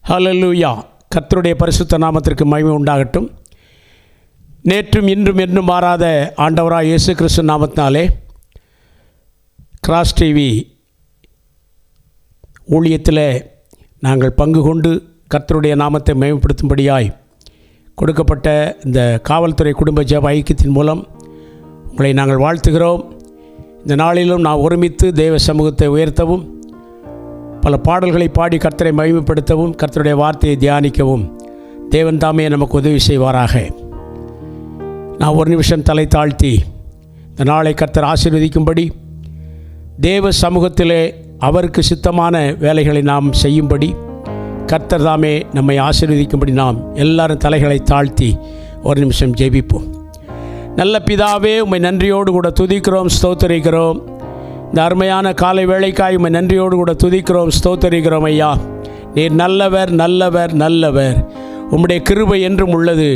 ஹல்லேலூயா. கர்த்தருடைய பரிசுத்த நாமத்திற்கு மகிமை உண்டாகட்டும். நேற்றும் இன்றும் என்றும் மாறாத ஆண்டவராக இயேசு கிறிஸ்து நாமத்தினாலே கிராஸ் டிவி ஊழியத்தில் நாங்கள் பங்கு கொண்டு கர்த்தருடைய நாமத்தை மகிமைப்படுத்தும்படியாய் கொடுக்கப்பட்ட இந்த காவல்துறை குடும்ப ஜெப ஐக்கியத்தின் மூலம் உங்களை நாங்கள் வாழ்த்துகிறோம். இந்த நாளிலும் நான் ஒருமித்து தேவ சமூகத்தை உயர்த்தவும், பல பாடல்களை பாடி கர்த்தரை மகிமைப்படுத்தவும், கர்த்தருடைய வார்த்தையை தியானிக்கவும் தேவன் தாமே நமக்கு உதவி செய்வாராக. நான் ஒரு நிமிஷம் தலை தாழ்த்தி இந்த நாளை கர்த்தர் ஆசீர்வதிக்கும்படி, தேவ சமூகத்திலே அவருக்கு சித்தமான வேலைகளை நாம் செய்யும்படி கர்த்தர் தாமே நம்மை ஆசீர்வதிக்கும்படி நாம் எல்லாரும் தலைகளை தாழ்த்தி ஒரு நிமிஷம் ஜெபிப்போம். நல்ல பிதாவே, உம்மை நன்றியோடு கூட துதிக்கிறோம், ஸ்தோத்தரிக்கிறோம். இந்த அருமையான காலை வேளைக்காய் உம்மை நன்றியோடு கூட துதிக்கிறோம், ஸ்தோத்தரிக்கிறோம். ஐயா, நீர் நல்லவர் நல்லவர் நல்லவர், உம்முடைய கிருபை என்றும் உள்ளது.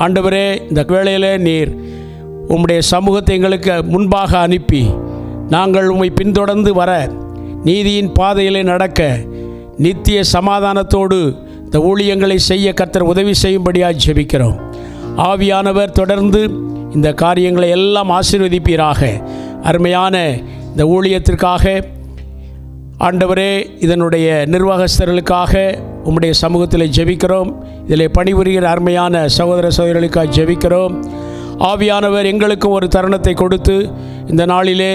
ஆண்டவரே, இந்த வேளையிலே நீர் உம்முடைய சமூகத்தை எங்களுக்கு முன்பாக அனுப்பி நாங்கள் உம்மை பின்தொடர்ந்து வர, நீதியின் பாதையிலே நடக்க, நித்திய சமாதானத்தோடு இந்த ஊழியங்களை செய்ய கர்த்தர் உதவி செய்யும்படியாக ஜெபிக்கிறோம். ஆவியானவர் தொடர்ந்து இந்த காரியங்களை எல்லாம் ஆசீர்வதிப்பீராக. அருமையான இந்த ஊழியத்திற்காக ஆண்டவரே, இதனுடைய நிர்வாகஸ்தர்களுக்காக உம்முடைய சமூகத்தில் ஜெபிக்கிறோம். இதில் பணிபுரிகிற அருமையான சகோதர சகோதரிகளுக்காக ஜெபிக்கிறோம். ஆவியானவர் எங்களுக்கும் ஒரு தருணத்தை கொடுத்து இந்த நாளிலே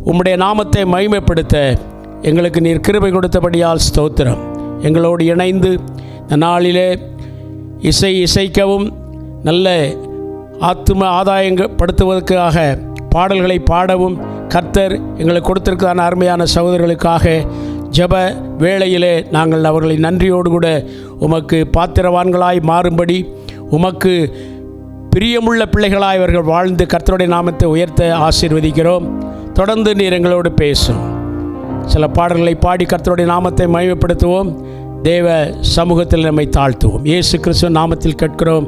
உம்முடைய நாமத்தை மகிமைப்படுத்த எங்களுக்கு நீர் கிருபை கொடுத்தபடியால் ஸ்தோத்திரம். எங்களோடு இணைந்து இந்த நாளிலே இசைக்கவும், நல்ல ஆத்தும ஆதாயப்படுத்துவதற்காக பாடல்களை பாடவும் கர்த்தர் எங்களுக்கு கொடுத்திருக்கான அருமையான சகோதரர்களுக்காக ஜெப வேளையிலே நாங்கள் அவர்களை நன்றியோடு கூட உமக்கு பாத்திரவான்களாய் மாறும்படி, உமக்கு பிரியமுள்ள பிள்ளைகளாய் அவர்கள் வாழ்ந்து கர்த்தருடைய நாமத்தை உயர்த்த ஆசீர்வதிக்கிறோம். தொடர்ந்து நீர் எங்களோடு பேசும். சில பாடல்களை பாடி கர்த்தருடைய நாமத்தை மகிமைப்படுத்துவோம். தேவ சமூகத்தில் நம்மை தாழ்த்துவோம். இயேசு கிறிஸ்து நாமத்தில் கேட்கிறோம்,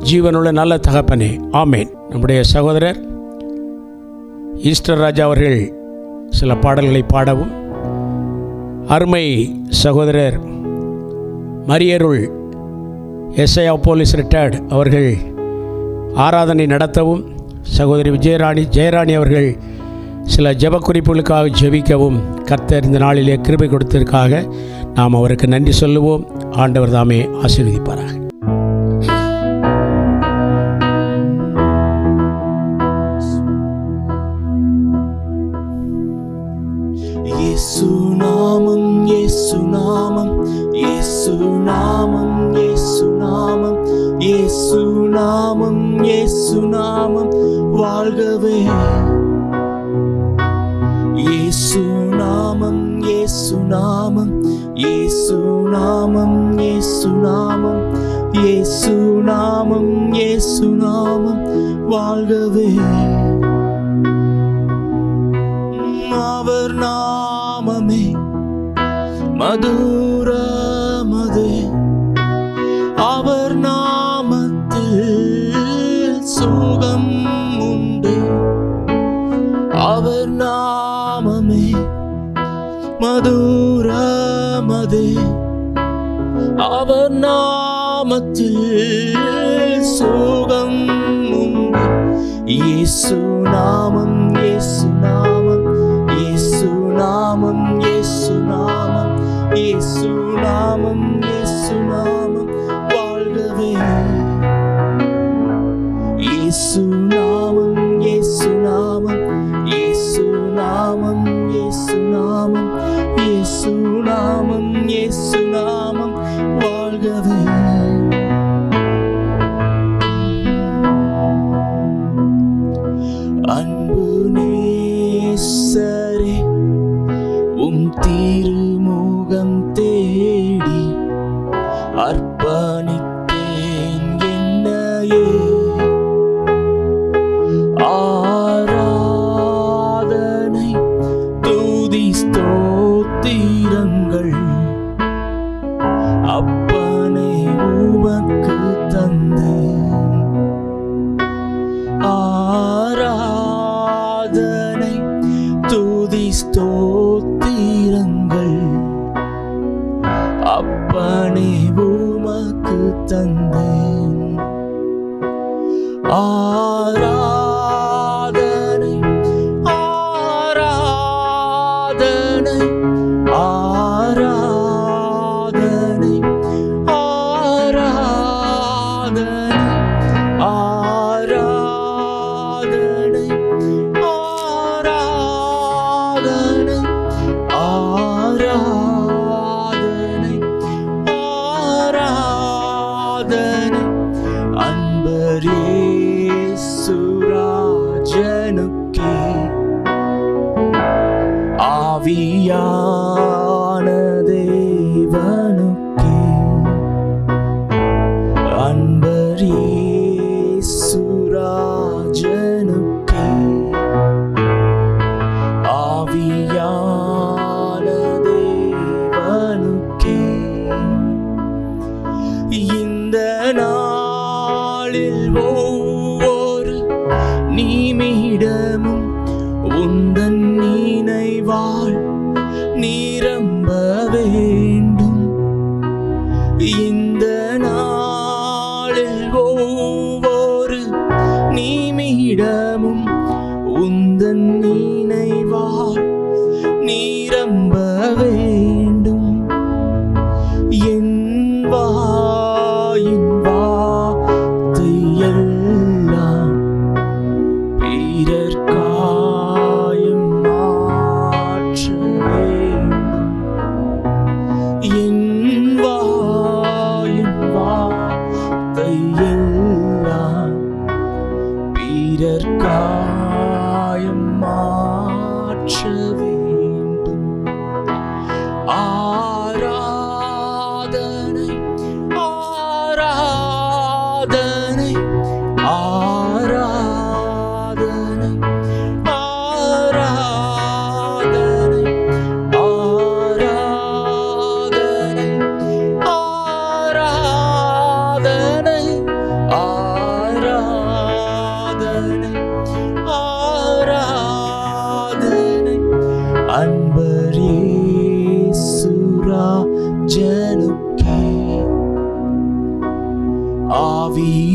ஜீவனுள்ள நல்ல தகப்பனே, ஆமேன். நம்முடைய சகோதரர் ஈஸ்டர் ராஜா அவர்கள் சில பாடல்களை பாடவும், அருமை சகோதரர் மரியருள் எஸ்ஐ போலீஸ் ரிட்டையர்டு அவர்கள் ஆராதனை நடத்தவும், சகோதரி ஜெயராணி அவர்கள் சில ஜெப குறிப்புகளுக்காக ஜெபிக்கவும் கர்த்தர் இந்த நாளிலே கிருபை கொடுத்ததற்காக நாம் அவருக்கு நன்றி சொல்லுவோம். ஆண்டவர் தாமே ஆசீர்வதிப்பாராக. இயேசு நாமம், இயேசு நாமம், இயேசு நாமம், இயேசு நாமம், இயேசு நாமம், இயேசு நாமம் வாழ்கவே. இயேசு நாமம், இயேசு நாமம், இயேசு நாமம், இயேசு நாமம், இயேசு நாமம், இயேசு நாமம் வாழ்கவே. அவர் நாமமே மதுரமதே, அவர் நாமத்தில் சுகம் உண்டு. அவர் நாமமே மதுரமதே, அவர் நாமத்தில் சுகம் உண்டு. இயேசு நாமம், இயேசு நாமம், இயேசு நாமம், இயேசு நாமம், இயேசு நாமம், இயேசு நாமம் வாழ்கவே. இயேசு நாமம், இயேசு நாமம், இயேசு நாமம், இயேசு நாமம், இயேசு நாமம், இயேசு நாமம் வாழ்கவே. அன்பு நேசரே, உம் திருமுகம் தேடி அர்ப்பணித்தேன் என்னையே. ஆராதனை துதி ஸ்தோத்திரங்கள் அப்பனை உமக்கு தந்தேன். ஆராதனை துதி ஸ்தோத்திரங்கள் அப்பனை உமக்கு தந்தேன். ஆராதனை ஆராதனை ஆராதனை ஆராதனை ஆராதனை ஆராதனை ஆராதனை ஆராதனை அன்பரேசுராஜனுக்கே ஆவியான தேவனுக்கே அன்பரேசுராஜனுக்கே ஆவியான தேவனுக்கே இந்த நாளில் ஒவ்வொரு நிமிடமும் உந்தன் நினைவால் நிரம்ப வேண்டும். இந்த நாளில் ஒவ்வொரு நிமிடமும் உந்தன் நினைவால் நிரம்ப வேண்டும். என் வாயின் வார்த்தையெல்லாம் பிறர் காயம் மாற்ற வேண்டும். என் வாயின் வார்த்தையெல்லாம் பிறர் காயம் மாற்ற வேண்டும். ஆராதனை ஆராதனை ஆராதனை ஆராதனை ஆராதனை ஆராதனை ஆராதனை ஆராதனை அன்பரேசுராஜனுக்கே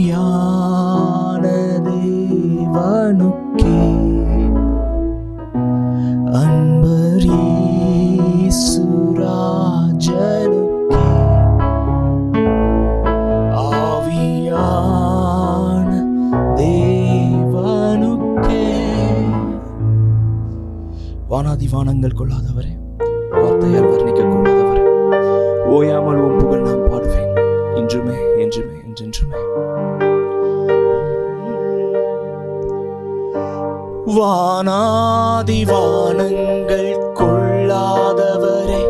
ஆவியான தேவனுக்கே அன்பரேசுராஜனுக்கே ஆவியான தேவனுக்கே. வானாதி வானங்கள் கொள்ளாதவரே, வார்த்தையால் வர்ணிக்க கூடாதவரே, ஓயாமல் உம் புகழ் நான் பாடுவேன் இன்றுமே என்றுமே என்றென்றுமே. வானாதி வானங்கள் கொள்ளாதவரே,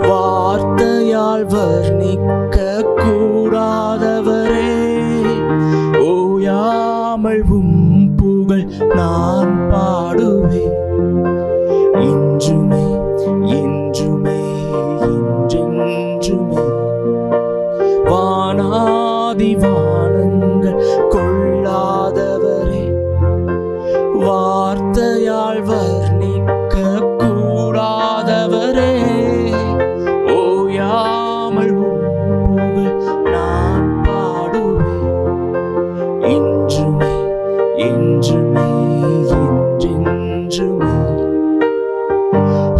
வார்த்தையால் வர்ணிக்க கூடாதவரே, ஓயாமல் உம் புகழ் நான் பாடுவேன் இன்றுமே என்றுமே என்றென்றுமே. வானாதி வானங்கள் கொள்ளாதவரே, வார்த்தையால் வர்ணிக்க கூடாதவரே, ஓயாமல் உம் புகழ் நான் பாடுவேன் இன்றுமே என்றுமே என்றென்றுமே.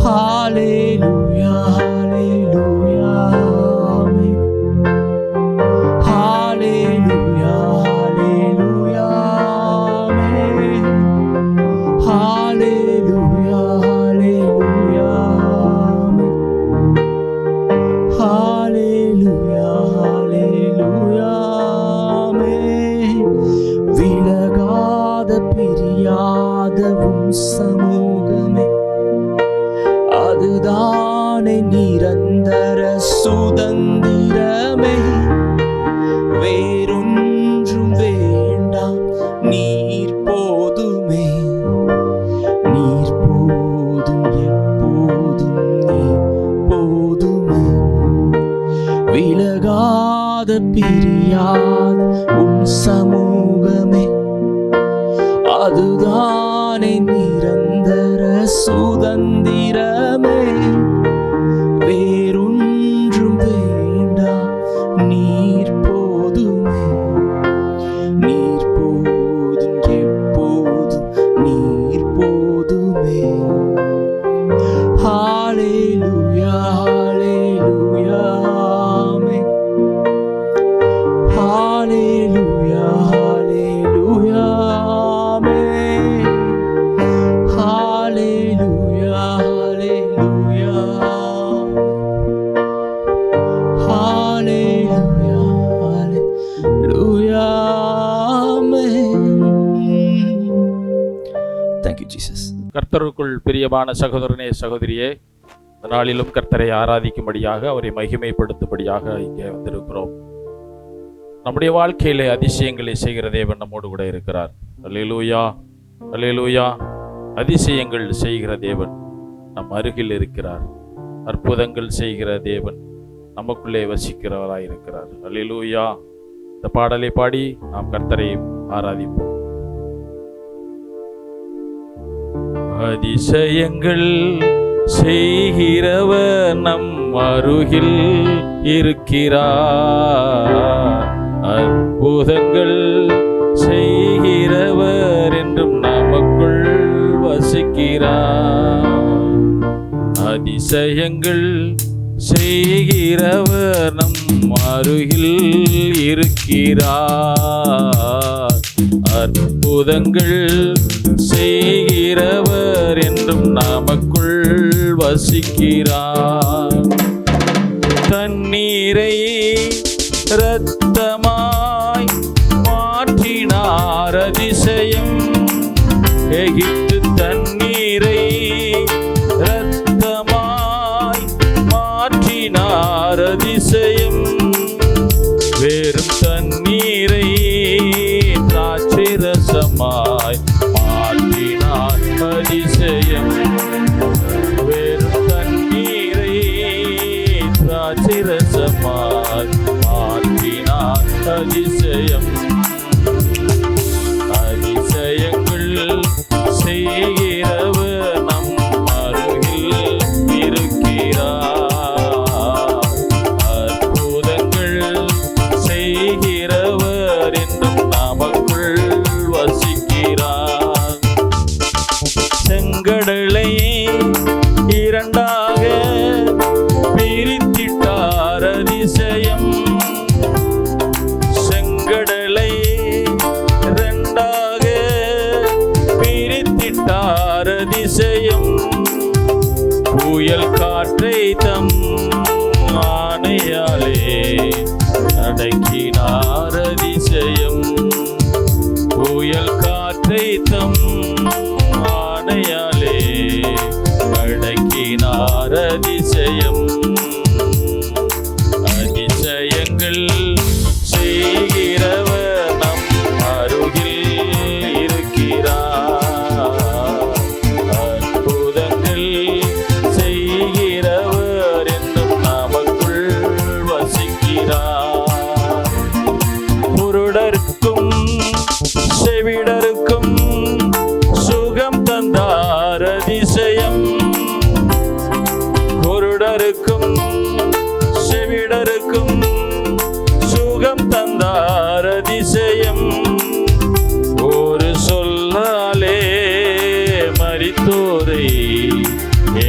ஹalleluya ஹalleluya ஆமென். ஹalleluya ஹalleluya ஆமென். ஹalleluya ஹalleluya ஆமென். ஹalleluya ஹalleluya ஆமென். விலகாத பிரியாத உம் சமூகமே, அதுதானே நிரந்தர சுதந்திரமே. வேறொன்றும் வேண்டாம், நீர் போதுமே, நீர் போதும் எப்போதும் நீர் போதுமே. விலகாத பிரியாத உம் சமூகமே, அதுதானே நிரந்தர சுதந்திரமே. வேறொன்றும் Hallelujah, hallelujah, amen. Hallelujah, hallelujah, amen. Hallelujah, hallelujah, hallelujah, hallelujah, amen. Thank you, Jesus. கர்த்தருக்குள் பிரியமான சகோதரனே சகோதரியே, இந்த நாளிலும் கர்த்தரை ஆராதிக்கும்படியாக, அவரை மகிமைப்படுத்தும்படியாக இங்கே வந்திருக்கிறோம். நம்முடைய வாழ்க்கையிலே அதிசயங்களை செய்கிற தேவன் நம்மோடு கூட இருக்கிறார். அல்லேலூயா, அல்லேலூயா. அதிசயங்கள் செய்கிற தேவன் நம் அருகில் இருக்கிறார். அற்புதங்கள் செய்கிற தேவன் நமக்குள்ளே வசிக்கிறவராய் இருக்கிறார். அல்லேலூயா. இந்த பாடலை பாடி நாம் கர்த்தரை ஆராதிப்போம். அதிசயங்கள் செய்கிறவர் நம் அருகில் இருக்கிறார். அற்புதங்கள் செய்கிறவர் என்றும் நமக்குள் வசிக்கிறார். அதிசயங்கள் செய்கிறவர் நம் அருகில் இருக்கிறார். அற்புதங்கள் செய்கிறவர் என்றும் நமக்குள் வசிக்கிறார். தண்ணீரை இரத்தமாய் மாற்றினார் அதிசயம். எகிப்து தண்ணீரை இரத்தமாய் மாற்றினார் அதிசயம். வெறும் தண்ணீரை திராட்சைரசமாய் மாற்றினார் அதிசயம். வெறும் தண்ணீரை திராட்சைரசமாய் மாற்றினார் அதிசயம். அதிசயங்கள் செய்கிறவர் நம் அருகில் இருக்கிறார். அற்புதங்கள் செய்கிறவர் என்றும் நமக்குள் வசிக்கிறார். செங்கடலை இரண்டாக பிரித்திட்டார் அதிசயம். செங்கடலை இரண்டாக பிரித்திட்டார் அதிசயம். புயல் காற்றை தம் ஆணையாலே அடக்கினார் அதிசயம். புயல் காற்றை தம் ஆணையாலே அடக்கினார் அதிசயம். அதிசயங்கள் செய்கிறவர் நம் அருகில் இருக்கிறார். அற்புதங்கள் செய்கிறவர் என்றும் நமக்குள் வசிக்கிறார். குருடருக்கும் செவிடருக்கும் சுகம் தந்தார் அதிசயம். குருடருக்கும் செவிடருக்கும் சுகம் தந்தார் அதிசயம். ஒரு சொல்லாலே மரித்தோரை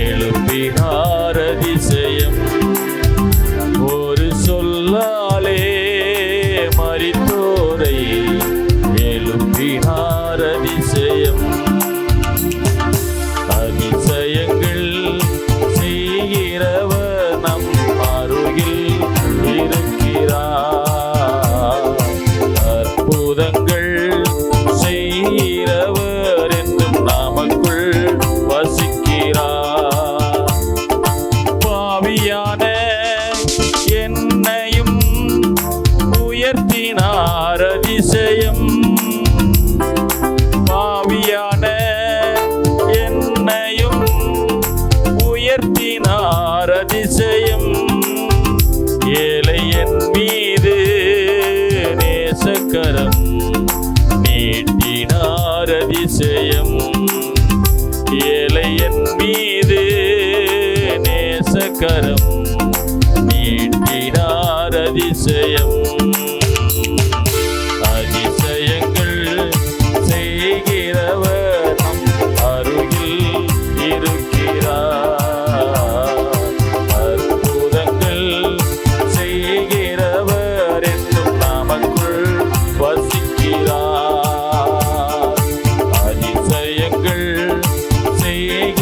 எழுப்பினார் அதிசயம். ஒரு சொல்லாலே மரித்தோரை எழுப்பினார் அதிசயம். அதிசயங்கள் செய்கிறவர் நம் அருகில் இருக்கிறார். அற்புதங்கள் செய்கிறவர் என்றும் நமக்குள் வசிக்கிறார். பாவியான என்னையும் உயர்த்தினார் அதிசயம். பாவியான என்னையும் உயர்த்தினார் அதிசயம். ஏழை என் மீது நேசக்கரம் நீட்டினார் அதிசயம். ஏழை என் மீது நேசக்கரம் நீட்டினார் அதிசயம். அதிசயங்கள் செய்கிறவர் நம் அருகில்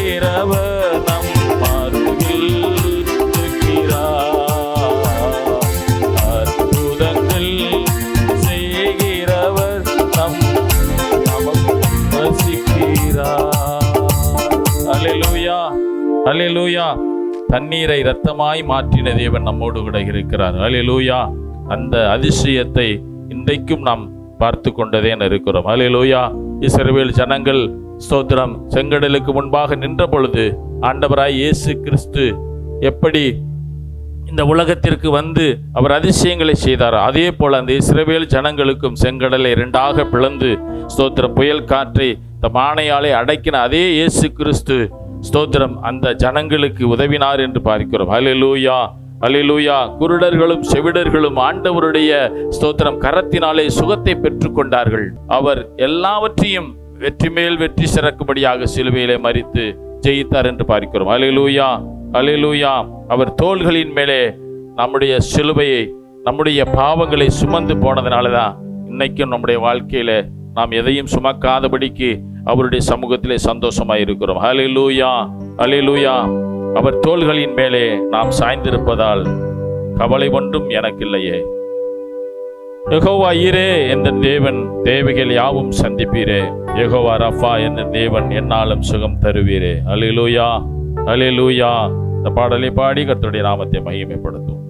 செய்கிறவர் நம் அருகில் இருக்கிறார். அற்புதங்கள் செய்கிறவர் நமக்கு வசிக்கிறார். அல்லேலூயா, அல்லேலூயா. தண்ணீரை இரத்தமாய் மாற்றின தேவன் நம்மோடு கூட இருக்கிறார். அல்லேலூயா. அந்த அதிசயத்தை இன்றைக்கும் நாம் பார்த்து கொண்டதே இருக்கிறோம். அல்லேலூயா. இஸ்ரவேல் ஜனங்கள் ஸ்தோத்திரம் செங்கடலுக்கு முன்பாக நின்ற பொழுது ஆண்டவராய் இயேசு கிறிஸ்து எப்படி இந்த உலகத்திற்கு வந்து அவர் அதிசயங்களை செய்தார், அதே போல அந்த இஸ்ரவேல் ஜனங்களுக்கும் செங்கடலை இரண்டாக பிளந்து ஸ்தோத்திரம் புயல் காற்றை இந்த மானையாலே அடக்கின அதே இயேசு கிறிஸ்து ஸ்தோத்திரம் அந்த ஜனங்களுக்கு உதவினார் என்று பார்க்கிறோம். அல்லேலூயா, அல்லேலூயா. குருடர்களும் செவிடர்களும் ஆண்டவருடைய ஸ்தோத்திரம் கரத்தினாலே சுகத்தை பெற்றுக்கொண்டார்கள். அவர் எல்லாவற்றையும் வெற்றி மேல் வெற்றி சிறக்கும்படியாக சிலுவையிலே மரித்து ஜெயித்தார் என்று பார்க்கிறோம். அல்லேலூயா, அல்லேலூயா. அவர் தோள்களின் மேலே நம்முடைய சிலுவையை நம்முடைய பாவங்களை சுமந்து போனதுனால தான் இன்னைக்கும் நம்முடைய வாழ்க்கையில நாம் எதையும் சுமக்காதபடிக்கு அவருடைய சமூகத்திலே சந்தோஷமாய் இருக்கிறோம். அல்லேலூயா, அல்லேலூயா. அவர் தோள்களின் மேலே நாம் சாய்ந்திருப்பதால் கவலை ஒன்றும் எனக்கு இல்லையே. யெகோவா ஈரே என்ற தேவன் தேவைகள் யாவும் சந்திப்பீரே. யெகோவா ரஃபா என்ற தேவன் என்னாலும் சுகம் தருவீரே. அல்லேலூயா, அல்லேலூயா. இந்த பாடலை பாடி கர்த்தருடைய நாமத்தை மகிமைப்படுத்தும்.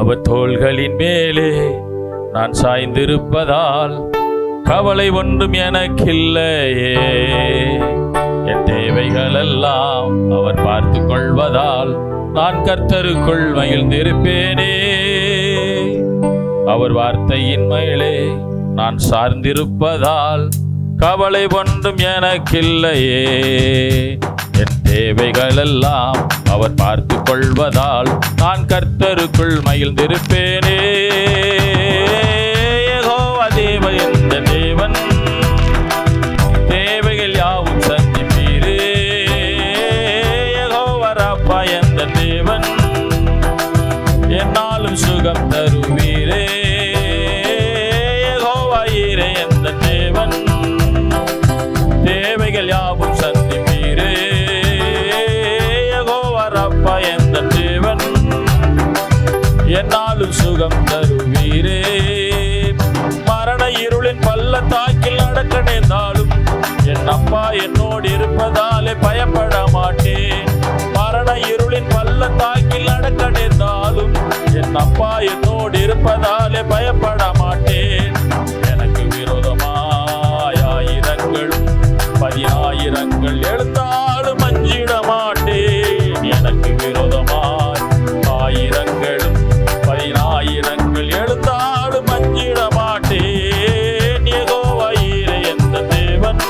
அவர் தோள்களின் மேலே நான் சாய்ந்திருப்பதால் கவலை ஒன்றும் எனக்கில்லையே. என் தேவைகள் எல்லாம் அவர் பார்த்து கொள்வதால் நான் கர்த்தருக்குள் மகிழ்ந்திருப்பேனே. அவர் வார்த்தையின் மேலே நான் சார்ந்திருப்பதால் கவலை ஒன்றும் எனக்கில்லையே. என் தேவைகள் எல்லாம் அவர் பார்த்து கொள்வதால் நான் கர்த்தருக்குள் மகிழ்ந்திருப்பேனே. யெகோவா தேவன் என்ற தேவன் தேவைகள் யாவும் சந்திப்பீரே. யெகோவா ரப்பா என்ற தேவன் என்னாலும் சுகம் தருவீரே. யெகோவா ஈரே என்ற தேவன் தேவைகள் யாவும் சந்திப்பீரே. யெகோவா ரப்பா என்ற தேவன் என்னாலும் சுகம் தருவீரே. மரண இருளின் பள்ளத்தாக்கில் நடக்க நேர்ந்தாலும் என் அப்பா என்னோடு இருப்பதாலே பயப்பட மாட்டேன். மரண இருளின் பள்ளத்தாக்கில் நடக்க நேர்ந்தாலும் என் அப்பா என்னோடு இருப்பதாலே பயப்பட மாட்டேன். எனக்கு விரோதமாய் ஆயிரங்களும் 10,000 எழுந்தாலும் அஞ்சிட மாட்டேன். எனக்கு விரோதமாய் ஆயிரங்களும் 10,000 எழுந்தாலும் அஞ்சிட மாட்டேன். யெகோவா ஈரே என்ற தேவன்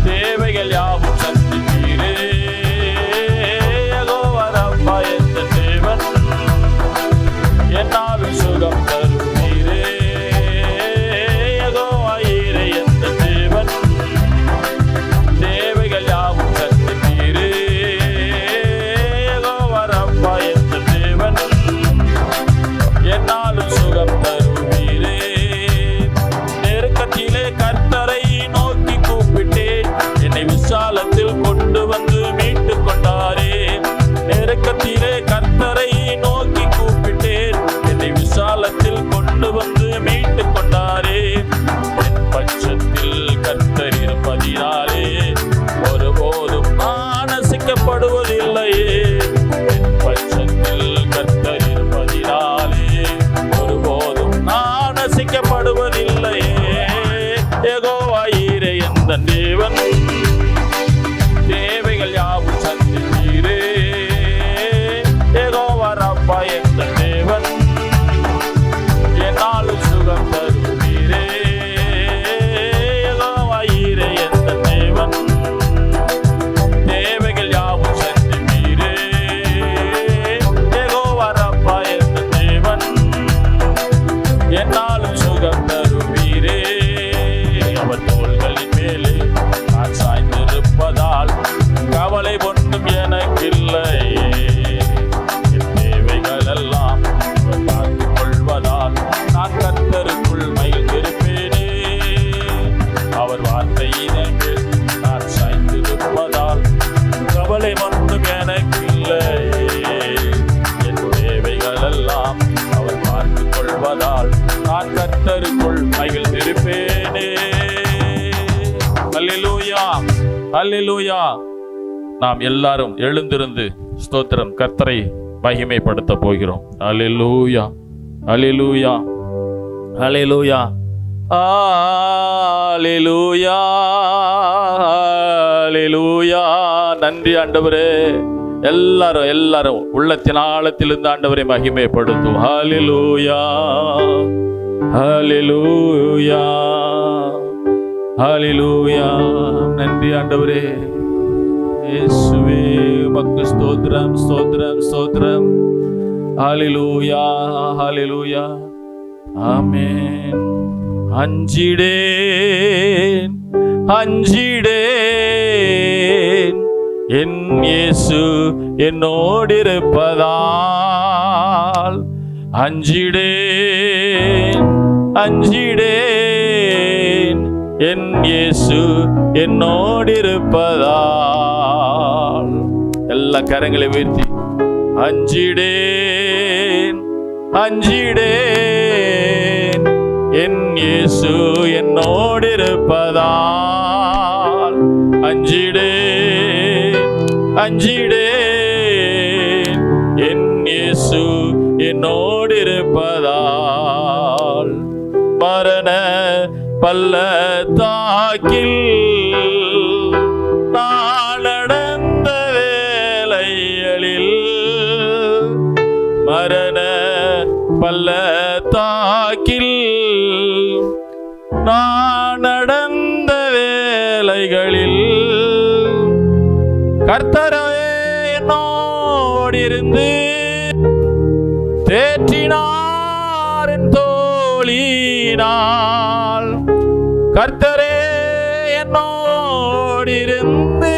தேவைகள் யாவும் சந்திப்பீரே. யெகோவா ரப்பா என்ற தேவன் என்னாலும் சுகம் தருவீரே. யெகோவா ஈரே என்ற தேவன் தேவைகள் யாவும் சந்திப்பீரே. யெகோவா ரப்பா என்ற தேவன் என்னாலும் சுகம் தருவீரே. நெருக்கத்திலே கர்த்தரை நோக்கி கூப்பிட்டேன், என்னை விசாலத்தில் கொண்டு வந்து மீட்டு கொண்டாரே. நெருக்கத்திலே கர்த்தரை நோக்கி கூப்பிட்டேன், என்னை விசாலத்தில் கொண்டு வந்து மீட்டு கொண்டாரே. என் பட்சத்தில் கர்த்தர் இருப்பதினாலே ஒருபோதும் நான் அசைக்கப்படுவதில்லையே. என் பட்சத்தில் கர்த்தர் இருப்பதினாலே ஒருபோதும் நான் அசைக்கப்படுவதில்லையே. யெகோவா ஈரே என்ற தேவன் தேவைகள் யாவும் சந்திப்பீரே. யெகோவா ரப்பா என்ற தேவன் என்னாலும் சுகம் தருவீரே. யெகோவா ஈரே என்ற தேவன் தேவைகள் யாவும் சந்திப்பீரே. யெகோவா ரப்பா என்ற தேவன் என்னாலும் சுகம் தருவீரே. அவர் தோள்களின் மேலே மேல் நான் சாய்ந்திருப்பதால் கவலை ஒன்றும் எனக்கில்லை. என் தேவைகள் எல்லாம் அவர் பார்த்துக் கொள்வதால் நான் கர்த்தருக்குள் மகிழ்ந்திருப்பேனே. அல்லேலூயா, அல்லேலூயா. நாம் எல்லாரும் எழுந்திருந்து ஸ்தோத்திரம் கர்த்தரை மகிமைப்படுத்த போகிறோம். அல்லேலூயா, அல்லேலூயா, அல்லேலூயா, அல்லேலூயா, அல்லேலூயா. நன்றி ஆண்டவரே. எல்லாரும் உள்ளத்தின் ஆழத்திலிருந்து ஆண்டவரை மகிமைப்படுத்தும். அல்லேலூயா, அல்லேலூயா, அல்லேலூயா. நன்றி ஆண்டவரே. இயேசுவே உமக்கு ஸ்தோத்திரம், ஸ்தோத்திரம், ஸ்தோத்திரம். ஹல்லேலூயா, ஹல்லேலூயா. ஆமென். அஞ்சிடேன், அஞ்சிடேன், என் இயேசு என்னோடிருப்பதால். அஞ்சிடேன், அஞ்சிடேன், என் இயேசு என்னோடிருப்பதால். எல்லா கரங்களை உயர்த்தி அஞ்சிடேன், அஞ்சிடேன், என் இயேசு என்னோடிருப்பதால். அஞ்சிடேன், அஞ்சிடேன், என் இயேசு என்னோடிருப்பதால். மரண பள்ளத்தாக்கில் நான் நடந்த வேளைகளில், மரண பள்ளத்தாக்கில் நான் நடந்த வேளைகளில் கர்த்தரே என்னோடிருந்து தேற்றினார் என் தோளினால். கர்த்தரே என்னோடிருந்து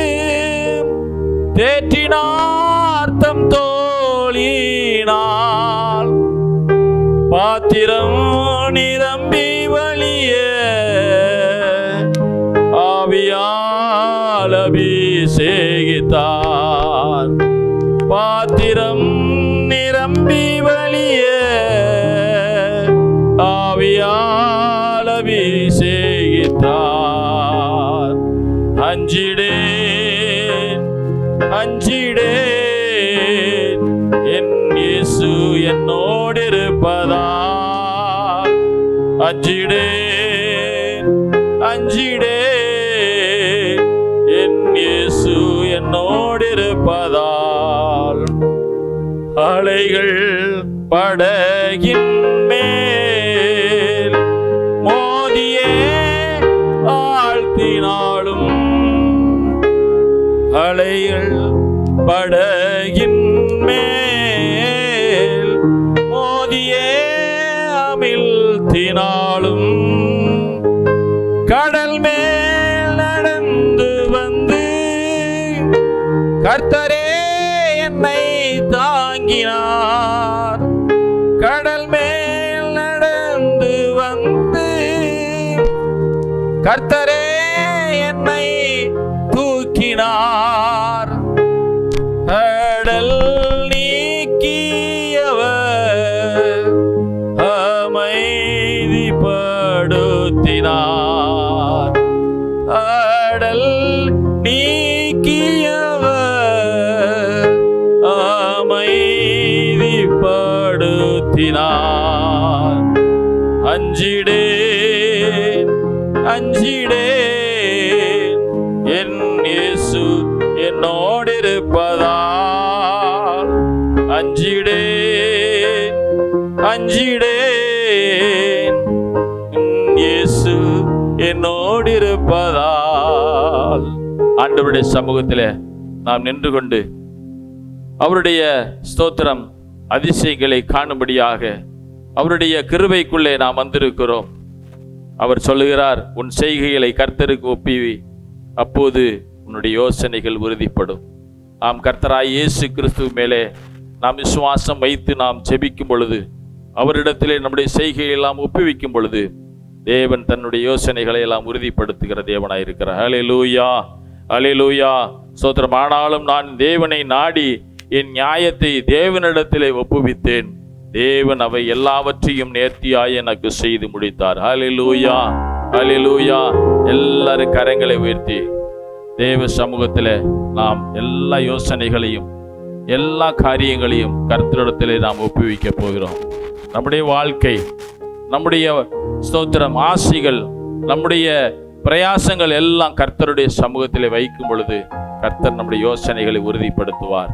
தேற்றினார் தம் தோளினால். பாத்திரம் நிரம்பி வழிய ஆவியால் அபிஷேகித்தார். பாத்திரம் நிரம்பி வழிய ஆவியால் அபிஷேகித்தார். அஞ்சிடேன், அஞ்சிடேன், என் இயேசு என்னோடிருப்பதால். அஞ்சிடேன், அஞ்சிடேன், என் இயேசு என்னோடிருப்பதால். அலைகள் படகின் மேல் மோதியே ஆழ்த்தினாலும், அலைகள் படகின் மேல் மோதியே அமிழ்த்தினாலும், கடல் மேல் நடந்து வந்து கர்த்தரே என்னை தாங்கினார். கடல் மேல் நடந்து வந்து கர்த்தரே என்னை தூக்கினார். கடல் நீக்கியவர் அமைதிப்படுத்தினார். கடல் நீக்கியவர் அமைதிப்படுத்தினார். அஞ்சிடேன், அஞ்சிடேன், என் இயேசு என்னோடிருப்பதால். அஞ்சிடேன், அஞ்சிடேன், என் இயேசு என்னோடிருப்பதால். ஆண்டவருடைய சமூகத்திலே நாம் நின்று கொண்டு அவருடைய ஸ்தோத்திரம் அதிசயங்களை காணும்படியாக அவருடைய கிருபைக்குள்ளே நாம் வந்திருக்கிறோம். அவர் சொல்லுகிறார், உன் செய்கைகளை கர்த்தருக்கு ஒப்பிவி, அப்போது உன்னுடைய யோசனைகள் உறுதிப்படும். நாம் கர்த்தராய் இயேசு கிறிஸ்து மேலே நாம் விசுவாசம் வைத்து நாம் ஜெபிக்கும் பொழுது, அவரிடத்திலே நம்முடைய செய்கையை எல்லாம் ஒப்புவிக்கும் பொழுது, தேவன் தன்னுடைய யோசனைகளை எல்லாம் உறுதிப்படுத்துகிற தேவனாயிருக்கிறார். ஹல்லேலூயா, ஹல்லேலூயா, ஸ்தோத்திரம். ஆனாலும் நான் தேவனை நாடி என் நியாயத்தை தேவனிடத்திலே ஒப்புவித்தேன். தேவன் அவை எல்லாவற்றையும் நேர்த்தியாய் எனக்கு செய்து முடித்தார். ஹல்லேலூயா, ஹல்லேலூயா. எல்லாரும் கரங்களை உயர்த்தி தேவ சமூகத்தில் நாம் எல்லா யோசனைகளையும் எல்லா காரியங்களையும் கர்த்தரிடத்திலே நாம் ஒப்புவிக்க போகிறோம். நம்முடைய வாழ்க்கை, நம்முடைய ஸ்தோத்திரம், ஆசைகள், நம்முடைய பிரயாசங்கள் எல்லாம் கர்த்தருடைய சமூகத்திலே வைக்கும் பொழுது கர்த்தர் நம்முடைய யோசனைகளை உறுதிப்படுத்துவார்.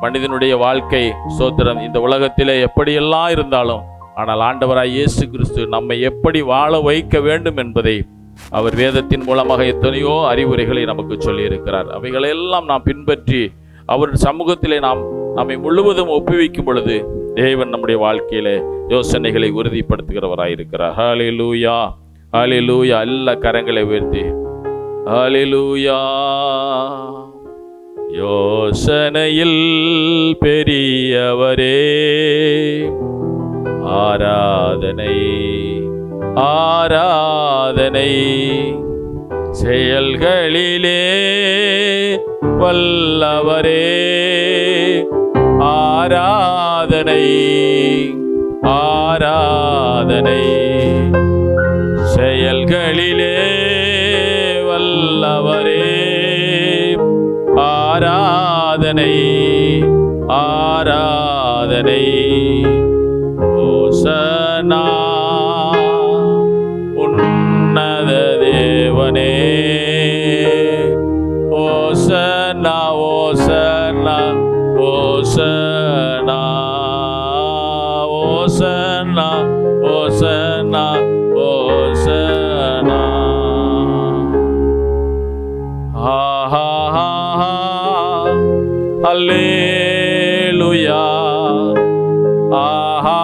மனிதனுடைய வாழ்க்கை ஸ்தோத்திரம் இந்த உலகத்திலே எப்படியெல்லாம் இருந்தாலும், ஆனால் ஆண்டவராய் இயேசு கிறிஸ்து நம்மை எப்படி வாழ வைக்க வேண்டும் என்பதை அவர் வேதத்தின் மூலமாக எத்தனையோ அறிவுரைகளை நமக்கு சொல்லியிருக்கிறார். அவைகளெல்லாம் நாம் பின்பற்றி அவர் சமூகத்திலே நம்மை முழுவதும் ஒப்புவிக்கும் பொழுது தேவன் நம்முடைய வாழ்க்கையிலே யோசனைகளை உறுதிப்படுத்துகிறவராயிருக்கிறார். ஹல்லேலூயா, ஹல்லேலூயா. எல்லா கரங்களை உயர்த்தி ஹல்லேலூயா. யோசனையில் பெரியவரே, ஆராதனை ஆராதனை, செயல்களிலே வல்லவரே, ஆராதனை ஆராதனை, செயல்களிலே வல்லவரே, ஆராதனை ஆராதனை. ஓசனா உன்னத தேவனே, ஓசனா ஓசனா ஓசனா ஓசனா ஓசனா ஓசனா. அல்லேலூயா, ஆஹா,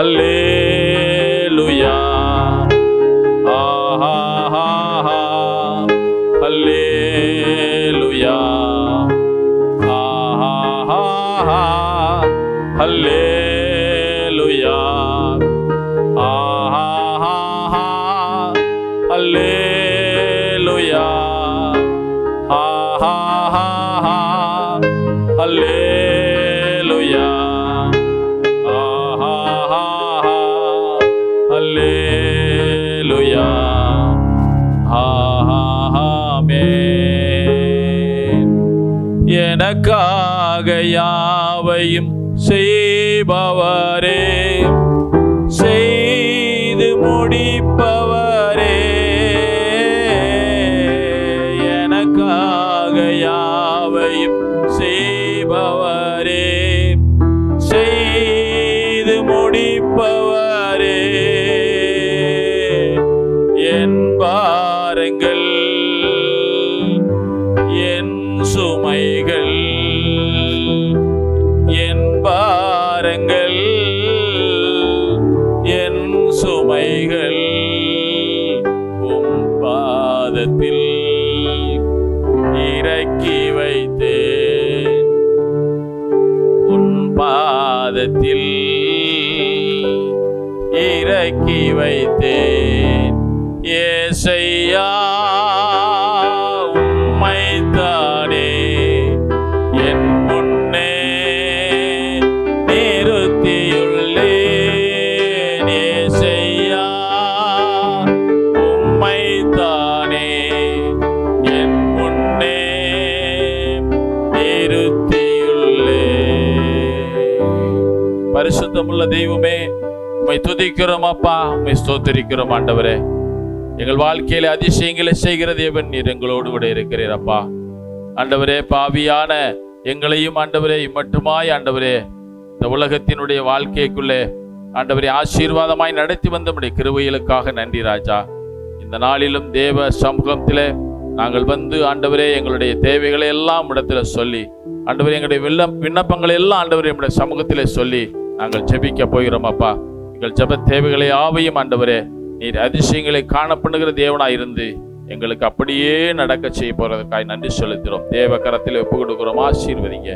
அல்லேலூயா, ஆஹா, அல்லேலூயா, ஆஹா, அல்லேலூயா, ஆஹா, அல்லேலூயா, அல்லேலூயா, அல்லேலூயா, ஆமென். எனக்காக யாவையும் செய்பவரே, செய்து முடிப்பவரே, எனக்காக யாவையும் செய்பவரே, செய்து முடிப்பவரே, என் பாரங்கள் என் சுமைகள், என் பாரங்கள் என் சுமைகள் உம் பாதத்தில் இறக்கி வைத்தேன், உன் பாதத்தில் இறக்கி வைத்தேன். ஏசையா உம்மைத்தானே என் முன்னே நிறுத்தியுள்ளேன். ஏசையா உம்மைத்தானே என் முன்னே நிறுத்தியுள்ளேன். பரிசுத்தமுள்ள தெய்வமே, உம்மை துதிக்கிறோம் அப்பா, உம்மை ஸ்தோத்திரிக்கிறோம் ஆண்டவரே. எங்கள் வாழ்க்கையில அதிசயங்களை செய்கிற தேவன் நீர் எங்களோடு கூட இருக்கிறீர் அப்பா. ஆண்டவரே, பாவியான எங்களையும் ஆண்டவரே மட்டுமாய் ஆண்டவரே இந்த உலகத்தினுடைய வாழ்க்கைக்குள்ளே ஆண்டவரே ஆசீர்வாதமாய் நடத்தி வந்தபடி கிருபைகளுக்காக நன்றி ராஜா. இந்த நாளிலும் தேவ சமூகத்திலே நாங்கள் வந்து ஆண்டவரே எங்களுடைய தேவைகளை எல்லாம் இடத்துல சொல்லி ஆண்டவரே எங்களுடைய விண்ணப்பங்களை எல்லாம் ஆண்டவரே நம்முடைய சமூகத்திலே சொல்லி நாங்கள் ஜெபிக்க போகிறோம் அப்பா. எங்கள் ஜெப தேவைகளை ஆவையும் ஆண்டவரே நீர் அதிசயங்களை காணப்படுகிற தேவனாய் இருந்து எங்களுக்கு அப்படியே நடக்க செய்ய போறதுக்காய் நன்றி செலுத்துகிறோம். தேவ கரத்தில் ஒப்பு கொடுக்கிறோம், ஆசீர்வதிங்க.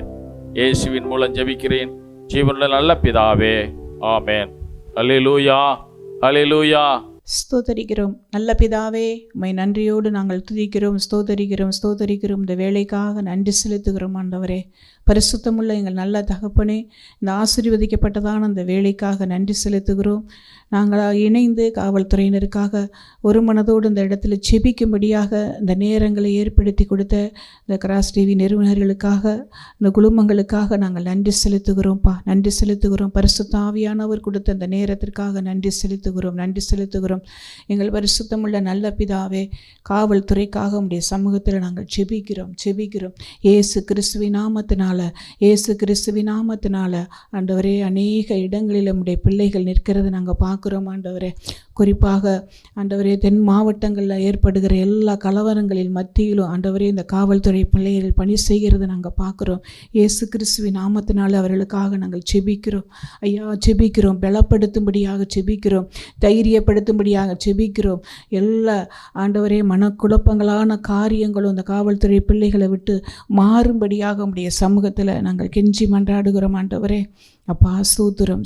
இயேசுவின் மூலம் ஜெபிக்கிறேன் ஜீவனுள்ள நல்ல பிதாவே, ஆமென். அல்லேலூயா, ஹல்லேலூயா. ஸ்தோத்தரிக்கிறோம். நல்ல பிதாவே, உம்மை நன்றியோடு நாங்கள் துதிக்கிறோம், ஸ்தோத்தரிக்கிறோம். இந்த வேலைக்காக நன்றி செலுத்துகிறோம் ஆண்டவரே. பரிசுத்தமுள்ள எங்கள் நல்ல தகப்பனே, இந்த ஆசீர்வதிக்கப்பட்டதான அந்த வேலைக்காக நன்றி செலுத்துகிறோம். நாங்கள் இணைந்து காவல்துறையினருக்காக ஒரு மனதோடு இந்த இடத்துல செபிக்கும்படியாக இந்த நேரங்களை ஏற்படுத்தி கொடுத்த இந்த கிராஸ் டிவி நிறுவனர்களுக்காக, இந்த குடும்பங்களுக்காக நாங்கள் நன்றி செலுத்துகிறோம்ப்பா, நன்றி செலுத்துகிறோம். பரிசுத்த ஆவியானவர் கொடுத்த இந்த நேரத்திற்காக நன்றி செலுத்துகிறோம். எங்கள் பரிசுத்தமுள்ள நல்ல பிதாவே, காவல்துறைக்காக உம்முடைய சமூகத்தில் நாங்கள் செபிக்கிறோம். இயேசு கிறிஸ்துவின் நாமத்தினால ஆண்டவரே, அநேக இடங்களில் நம்முடைய பிள்ளைகள் நிற்கிறது நாங்கள் பார்க்குறோம் ஆண்டவரே. குறிப்பாக ஆண்டவரே, தென் மாவட்டங்களில் ஏற்படுகிற எல்லா கலவரங்களின் மத்தியிலும் ஆண்டவரே, இந்த காவல்துறை பிள்ளைகள் பணி செய்கிறது நாங்கள் பார்க்குறோம். இயேசு கிறிஸ்துவின் நாமத்தினால அவர்களுக்காக நாங்கள் செபிக்கிறோம் ஐயா, செபிக்கிறோம். பலப்படுத்தும்படியாக செபிக்கிறோம், தைரியப்படுத்தும்படியாக செபிக்கிறோம். எல்லா ஆண்டவரே மனக்குழப்பங்களான காரியங்களும் இந்த காவல்துறை பிள்ளைகளை விட்டு மாறும்படியாக உம்முடைய சமூகத்தில் நாங்கள் கெஞ்சி மன்றாடுகிறோம் ஆண்டவரே. அப்பா, ஸ்தோத்திரம்.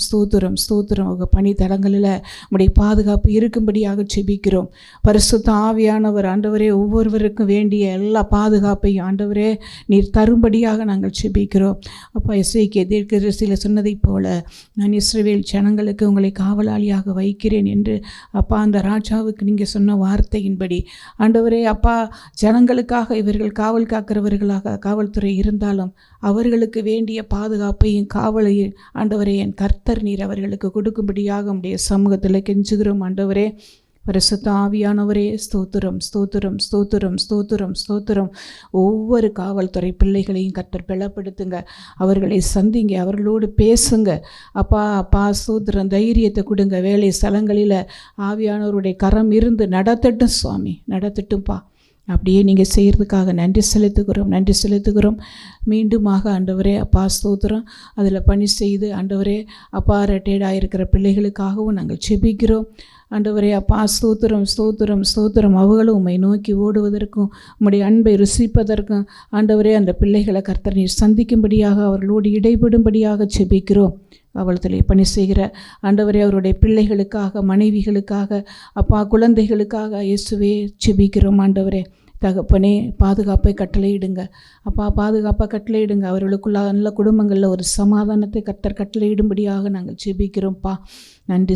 உங்கள் பணித்தலங்களில் உம்முடைய பாதுகாப்பு இருக்கும்படியாக செபிக்கிறோம். பரிசுத்த ஆவியானவர் ஆண்டவரே, ஒவ்வொருவருக்கும் வேண்டிய எல்லா பாதுகாப்பையும் ஆண்டவரே நீர் தரும்படியாக நாங்கள் செபிக்கிறோம். அப்பா, எசேக்கியா தீர்க்கதரிசியில் சொன்னதைப் போல, நான் இஸ்ரவேல் ஜனங்களுக்கு உங்களை காவலாளியாக வைக்கிறேன் என்று அப்பா அந்த ராஜாவுக்கு நீங்கள் சொன்ன வார்த்தையின்படி ஆண்டவரே, அப்பா ஜனங்களுக்காக இவர்கள் காவல் காக்கிறவர்களாக காவல்துறை இருந்தாலும் அவர்களுக்கு வேண்டிய பாதுகாப்பையும் காவலையும் ஆண்டவரே என் கர்த்தர் நீர் அவர்களுக்கு கொடுக்கும்படியாக உம்முடைய சமூகத்தில் கெஞ்சுகிறோம் ஆண்டவரே. பரிசுத்த ஆவியானவரே, ஸ்தோத்திரம். ஒவ்வொரு காவல்துறை பிள்ளைகளையும் கர்த்தர் பலப்படுத்துங்க, அவர்களை சந்திங்க, அவர்களோடு பேசுங்க அப்பா. ஸ்தோத்திரம். தைரியத்தை கொடுங்க. வேலை ஸ்தலங்களில் ஆவியானவருடைய கரம் இருந்து நடத்தட்டும் சுவாமி, நடத்தட்டும்ப்பா. அப்படியே நீங்கள் செய்கிறதுக்காக நன்றி செலுத்துகிறோம். மீண்டுமாக ஆண்டவரே அப்பா ஸ்தோத்திரம். அதில் பணி செய்து ஆண்டவரே அப்பா ரிட்டையர்டாக இருக்கிற பிள்ளைகளுக்காகவும் நாங்கள் செபிக்கிறோம் ஆண்டவரே. அப்பா ஸ்தோத்திரம். அவர்களும் உம்மை நோக்கி ஓடுவதற்கும் உம்முடைய அன்பை ருசிப்பதற்கும் ஆண்டவரே அந்த பிள்ளைகளை கர்த்தர் நீர் சந்திக்கும்படியாக அவர்களோடு இடைபடும்படியாக செபிக்கிறோம். காவல்துறை பணி செய்கிற ஆண்டவரே, அவருடைய பிள்ளைகளுக்காக, மனைவிகளுக்காக, அப்பா குழந்தைகளுக்காக இயேசுவே செபிக்கிறோம் ஆண்டவரே. தகப்பனே, பாதுகாப்பை கட்டளையிடுங்க அப்பா, பாதுகாப்பாக கட்டளையிடுங்க. அவர்களுக்குள்ள நல்ல குடும்பங்களில் ஒரு சமாதானத்தை கர்த்தர் கட்டளையிடும்படியாக நாங்கள் செபிக்கிறோம்ப்பா. நன்றி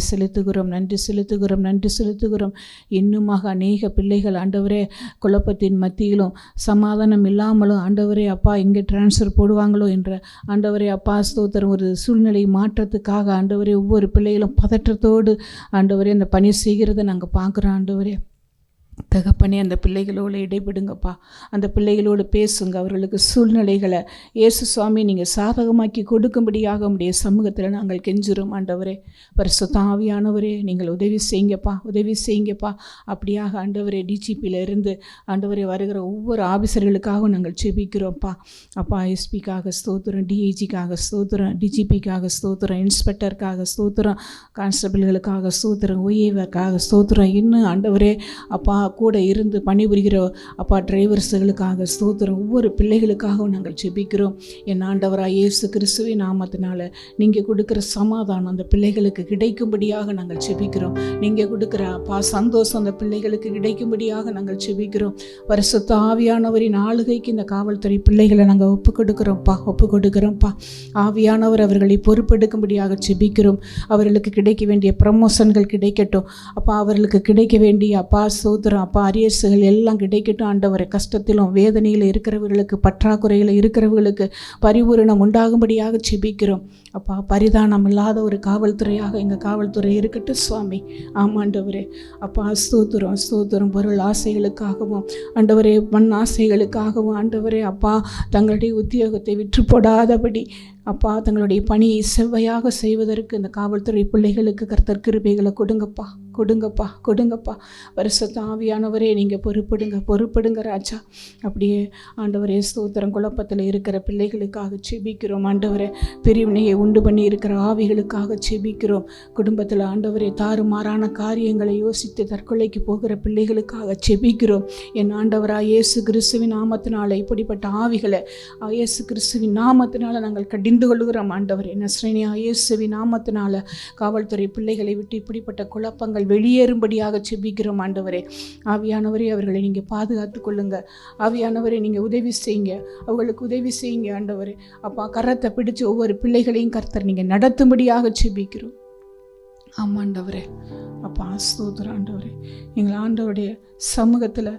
செலுத்துகிறோம். இன்னுமாக அநேக பிள்ளைகள் ஆண்டவரே குழப்பத்தின் மத்தியிலும் சமாதானம் இல்லாமலும் ஆண்டவரே அப்பா எங்கே டிரான்ஸ்ஃபர் போடுவாங்களோ என்ற ஆண்டவரே அப்பா ஸ்தோத்திரம் ஒரு சூழ்நிலை மாற்றத்துக்காக ஆண்டவரே ஒவ்வொரு பிள்ளைகளும் பதற்றத்தோடு ஆண்டவரே அந்த பணி செய்கிறத நாங்கள் பார்க்குறோம் ஆண்டவரே. தகப்பனே, அந்த பிள்ளைகளோடு இடைபடுங்கப்பா, அந்த பிள்ளைகளோடு பேசுங்க. அவர்களுக்கு சூழ்நிலைகளை இயேசு சுவாமி நீங்கள் சாதகமாக்கி கொடுக்கும்படியாக உம்முடைய சமூகத்தில் நாங்கள் கெஞ்சுறோம் ஆண்டவரே. பரிசுத்த ஆவியானவரே, நீங்கள் உதவி செய்யுங்கப்பா. அப்படியாக ஆண்டவரே டிஜிபியில் இருந்து ஆண்டவரே வருகிற ஒவ்வொரு ஆஃபீஸர்களுக்காகவும் நாங்கள் செபிக்கிறோம்ப்பா. அப்பா, எஸ்பிக்காக ஸ்தோத்திரம், டிஐஜிக்காக ஸ்தோத்திரம், டிஜிபிக்காக ஸ்தோத்திரம், இன்ஸ்பெக்டருக்காக ஸ்தோத்திரம், கான்ஸ்டபிள்களுக்காக ஸ்தோத்திரம், ஓஏவக்காக ஸ்தோத்திரம். இன்னும் ஆண்டவரே அப்பா கூட இருந்து பணிபுரிகிற அப்பா டிரைவர்ஸுகளுக்காக ஸ்தோத்திரம். ஒவ்வொரு பிள்ளைகளுக்காகவும் நாங்கள் செபிக்கிறோம். என் ஆண்டவராக இயேசு கிறிஸ்துவின் நாமத்தினால நீங்கள் கொடுக்குற சமாதானம் அந்த பிள்ளைகளுக்கு கிடைக்கும்படியாக நாங்கள் செபிக்கிறோம். நீங்கள் கொடுக்குற அப்பா சந்தோஷம் அந்த பிள்ளைகளுக்கு கிடைக்கும்படியாக நாங்கள் செபிக்கிறோம். பரிசுத்த ஆவியானவரின் ஆளுகைக்கு இந்த காவல்துறை பிள்ளைகளை நாங்கள் ஒப்பு கொடுக்குறோம்ப்பா. ஆவியானவர் அவர்களை பொறுப்பெடுக்கும்படியாக செபிக்கிறோம். அவர்களுக்கு கிடைக்க வேண்டிய ப்ரமோஷன்கள் கிடைக்கட்டும் அப்பா. அவர்களுக்கு கிடைக்க வேண்டிய அப்பா ஸ்தோத்திரம் அப்பா அரியர்ஸுகள் எல்லாம் கிடைக்கட்டும் ஆண்டவரை. கஷ்டத்திலும் வேதனையில் இருக்கிறவர்களுக்கு, பற்றாக்குறையில் இருக்கிறவர்களுக்கு பரிபூரணம் உண்டாகும்படியாக செபிக்கிறோம் அப்பா. பரிதானம் இல்லாத ஒரு காவல்துறையாக எங்கள் காவல்துறை இருக்கட்டும் சுவாமி. ஆமாண்டவரே அப்பா ஸ்தோத்திரம். பொருள் ஆசைகளுக்காகவும் ஆண்டவரே மண் ஆசைகளுக்காகவும் ஆண்டவரே அப்பா தங்களுடைய உத்தியோகத்தை விற்று போடாதபடி அப்பா தங்களுடைய பணியை செவ்வையாக செய்வதற்கு இந்த காவல்துறை பிள்ளைகளுக்கு கர்த்தர் கிருபைகளை கொடுங்கப்பா, கொடுங்கப்பா. பரிசுத்த ஆவியானவரே நீங்கள் பொறுப்படுங்க ராஜா. அப்படியே ஆண்டவரே ஸ்தோத்திரம், குழப்பத்தில் இருக்கிற பிள்ளைகளுக்காக செபிக்கிறோம் ஆண்டவரே. பிரிவினையை உண்டு பண்ணி இருக்கிற ஆவிகளுக்காக செபிக்கிறோம். குடும்பத்தில் ஆண்டவரே தாறுமாறான காரியங்களை யோசித்து தற்கொலைக்கு போகிற பிள்ளைகளுக்காக செபிக்கிறோம். என் ஆண்டவராக இயேசு கிறிஸ்துவின் நாமத்தினால இப்படிப்பட்ட ஆவிகளை இயேசு கிறிஸ்துவின் நாமத்தினால நாங்கள் கடிந்து கொள்கிறோம் ஆண்டவரே. நஸ்ரேனியா இயேசுவின் நாமத்தினால காவல்துறை பிள்ளைகளை விட்டு இப்படிப்பட்ட குழப்பங்கள் வெளியேறும்படியாக செபிக்கிறோம் ஆண்டவரே. ஆவியானவரே அவர்களை நீங்கள் பாதுகாத்து கொள்ளுங்க. ஆவியானவரை நீங்கள் உதவி செய்யுங்க, அவர்களுக்கு உதவி செய்யுங்க ஆண்டவரே. அப்பா, கரத்தை பிடிச்சு ஒவ்வொரு பிள்ளைகளையும் கர்த்தர் நீங்கள் நடத்தும்படியாக செபிக்கிறோம். ஆமாண்டவரே, அப்பா ஸ்தோத்திரம் ஆண்டவரே. எங்கள் ஆண்டவருடைய சமூகத்தில்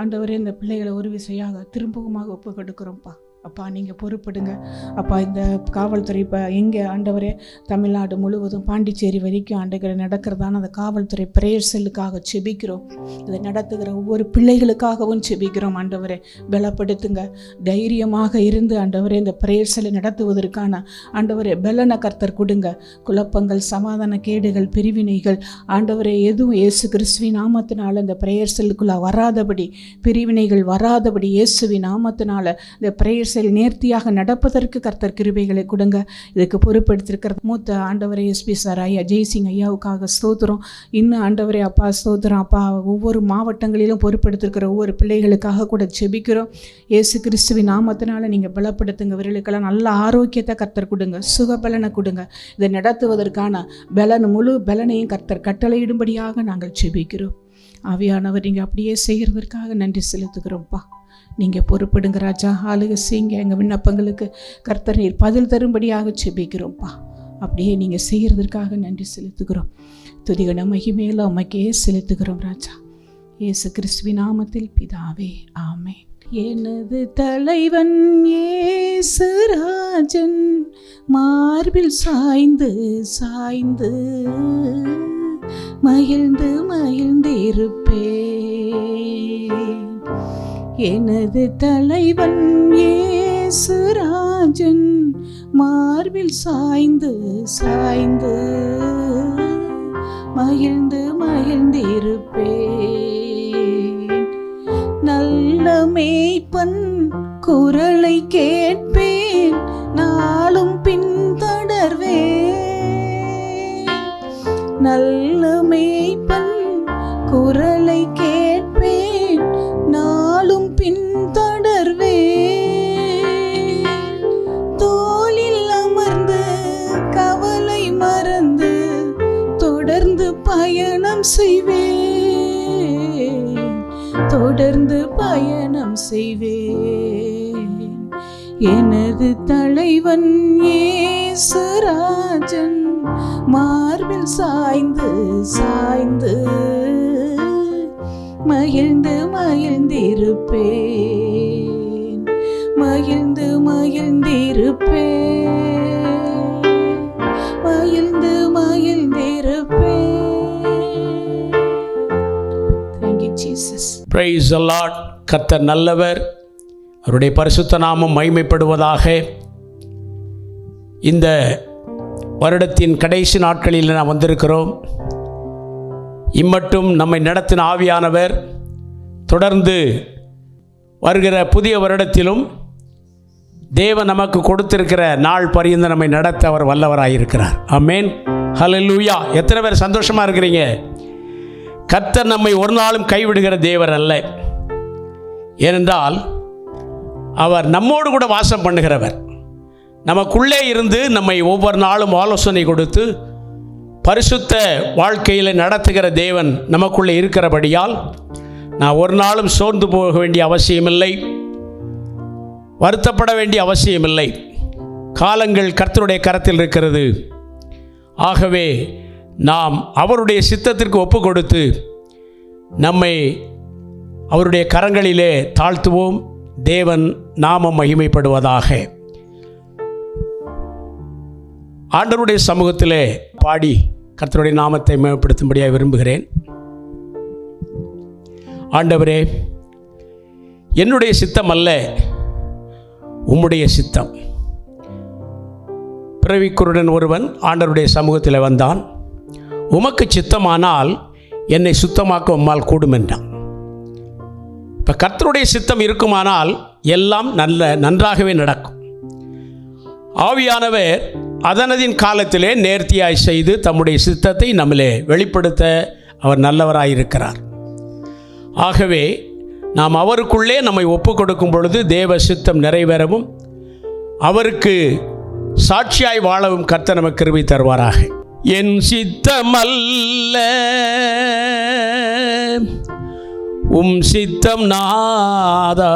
ஆண்டவரே இந்த பிள்ளைகளை ஒரு விசையாக திரும்பவுமாக ஒப்பு கொடுக்குறோம்ப்பா. அப்பா நீங்கள் பொறுப்படுங்க அப்பா. இந்த காவல்துறை இப்போ எங்கே ஆண்டவரே தமிழ்நாடு முழுவதும் பாண்டிச்சேரி வரைக்கும் ஆண்டவரை நடக்கிறதான அந்த காவல்துறை பிரேயர் செல்லுக்காக செபிக்கிறோம். இதை நடத்துகிற ஒவ்வொரு பிள்ளைகளுக்காகவும் செபிக்கிறோம் ஆண்டவரே. பலப்படுத்துங்க, தைரியமாக இருந்து ஆண்டவரே இந்த பிரேயர் செல்லை நடத்துவதற்கான ஆண்டவரே பலன கர்த்தர் கொடுங்க. குழப்பங்கள், சமாதான கேடுகள், பிரிவினைகள் ஆண்டவரே எதுவும் இயேசு கிறிஸ்துவின் நாமத்தினால இந்த பிரேயர் செல்லுக்குள்ளே வராதபடி, பிரிவினைகள் வராதபடி இயேசுவின் நாமத்தினால இந்த பிரேயர் செல் நேர்த்தியாக நடப்பதற்கு கர்த்தர் கிருபைகளை கொடுங்க. இதுக்கு பொறுப்பெடுத்திருக்கிற மூத்த ஆண்டவரே எஸ்பி சார் ஐயா ஜெய்சிங் ஐயாவுக்காக ஸ்தோத்திரம். இன்னும் ஆண்டவரே அப்பா ஸ்தோத்திரம் அப்பா. ஒவ்வொரு மாவட்டங்களிலும் பொறுப்பெடுத்திருக்கிற ஒவ்வொரு பிள்ளைகளுக்காக கூட செபிக்கிறோம். இயேசு கிறிஸ்துவின் நாமத்தினால நீங்கள் பலப்படுத்துங்க. இவர்களுக்கெல்லாம் நல்ல ஆரோக்கியத்தை கர்த்தர் கொடுங்க, சுகபலனை கொடுங்க. இதை நடத்துவதற்கான முழு பலனையும் கர்த்தர் கட்டளையிடும்படியாக நாங்கள் செபிக்கிறோம். ஆவியானவர் நீங்கள் அப்படியே செய்கிறதற்காக நன்றி செலுத்துகிறோம்ப்பா. நீங்கள் பொறுப்படுங்க ராஜா. ஆளுக செய்யுங்க. எங்கள் விண்ணப்பங்களுக்கு கர்த்தர் நீர் பதில் தரும்படியாக செபிக்கிறோம்ப்பா. அப்படியே நீங்கள் செய்கிறதற்காக நன்றி செலுத்துகிறோம். துதிகன மகிமையில உமக்கே செலுத்துகிறோம் ராஜா. இயேசு கிறிஸ்துவின் நாமத்தில் பிதாவே, ஆமென். எனது தலைவன் இயேசு ராஜன் மார்பில் சாய்ந்து சாய்ந்து மகிழ்ந்து மகிழ்ந்து இருப்பேன். எனது தலைவன் இயேசு ராஜன் மார்பில் சாய்ந்து சாய்ந்து மகிழ்ந்து மகிழ்ந்து இருப்பேன். நல்ல மேய்ப்பன் குரலை கேட்பேன், நாளும் பின்தொடர்வேன். நல்ல மேய்ப்பன் குரலை கேட்பேன், நாளும் பின்தொடர்வேன். தோளில் அமர்ந்து கவலை மறந்து தொடர்ந்து பயணம் செய்வேன், தொடர்ந்து பயணம் செய்வேன். எனது தலைவன் இயேசு ராஜன் மார்பில் சாய்ந்து சாய்ந்து மகிழ்ந்து மகிழ்ந்திருப்பேன், மகிழ்ந்து மகிழ்ந்திருப்பேன், மகிழ்ந்து மகிழ்ந்திருப்பேன். Thank you Jesus. Praise the Lord. கர்த்தர் நல்லவர், அவருடைய பரிசுத்த நாமம் மகிமைப்படுவதாக. இந்த வருடத்தின் கடைசி நாட்களில் நாம் வந்திருக்கிறோம். இம்மட்டும் நம்மை நடத்தின ஆவியானவர் தொடர்ந்து வருகிற புதிய வருடத்திலும் தேவன் நமக்கு கொடுத்திருக்கிற நாள் பரியந்த நம்மை நடத்த அவர் வல்லவராயிருக்கிறார். ஆமென், ஹல்லேலூயா. எத்தனை பேர் சந்தோஷமாக இருக்கிறீங்க? கர்த்தர் நம்மை ஒரு நாளும் கைவிடுகிற தேவர் அல்ல. ஏனென்றால் அவர் நம்மோடு கூட வாசம் பண்ணுகிறவர். நமக்குள்ளே இருந்து நம்மை ஒவ்வொரு நாளும் ஆலோசனை கொடுத்து பரிசுத்த வாழ்க்கையில் நடத்துகிற தேவன் நமக்குள்ளே இருக்கிறபடியால் நான் ஒரு நாளும் சோர்ந்து போக வேண்டிய அவசியமில்லை, வருத்தப்பட வேண்டிய அவசியமில்லை. காலங்கள் கர்த்தருடைய கரத்தில் இருக்கிறது. ஆகவே நாம் அவருடைய சித்தத்திற்கு ஒப்பு கொடுத்து நம்மை அவருடைய கரங்களிலே தாழ்த்துவோம். தேவன் நாமம் மகிமைப்படுவதாக. ஆண்டவருடைய சமூகத்திலே பாடி கர்த்தருடைய நாமத்தை மேம்படுத்தும்படியாக விரும்புகிறேன். ஆண்டவரே, என்னுடைய சித்தம் அல்ல, உம்முடைய சித்தம். பிறவிக்குருடன் ஒருவன் ஆண்டவருடைய சமூகத்தில் வந்தான். உமக்கு சித்தமானால் என்னை சுத்தமாக்க உம்மால் கூடும் என்றான். இப்போ கர்த்தருடைய சித்தம் இருக்குமானால் எல்லாம் நன்றாகவே நடக்கும். ஆவியானவர் அதனதின் காலத்திலே நேர்த்தியாய் செய்து தம்முடைய சித்தத்தை நம்மளே வெளிப்படுத்த அவர் நல்லவராயிருக்கிறார். ஆகவே நாம் அவருக்குள்ளே நம்மை ஒப்பு கொடுக்கும் பொழுது தேவ சித்தம் நிறைவேறவும் அவருக்கு சாட்சியாய் வாழவும் கர்த்தர் நமக்கு கிருபை தருவாராக. என் சித்தமல்ல உம் சித்தம் நாதா,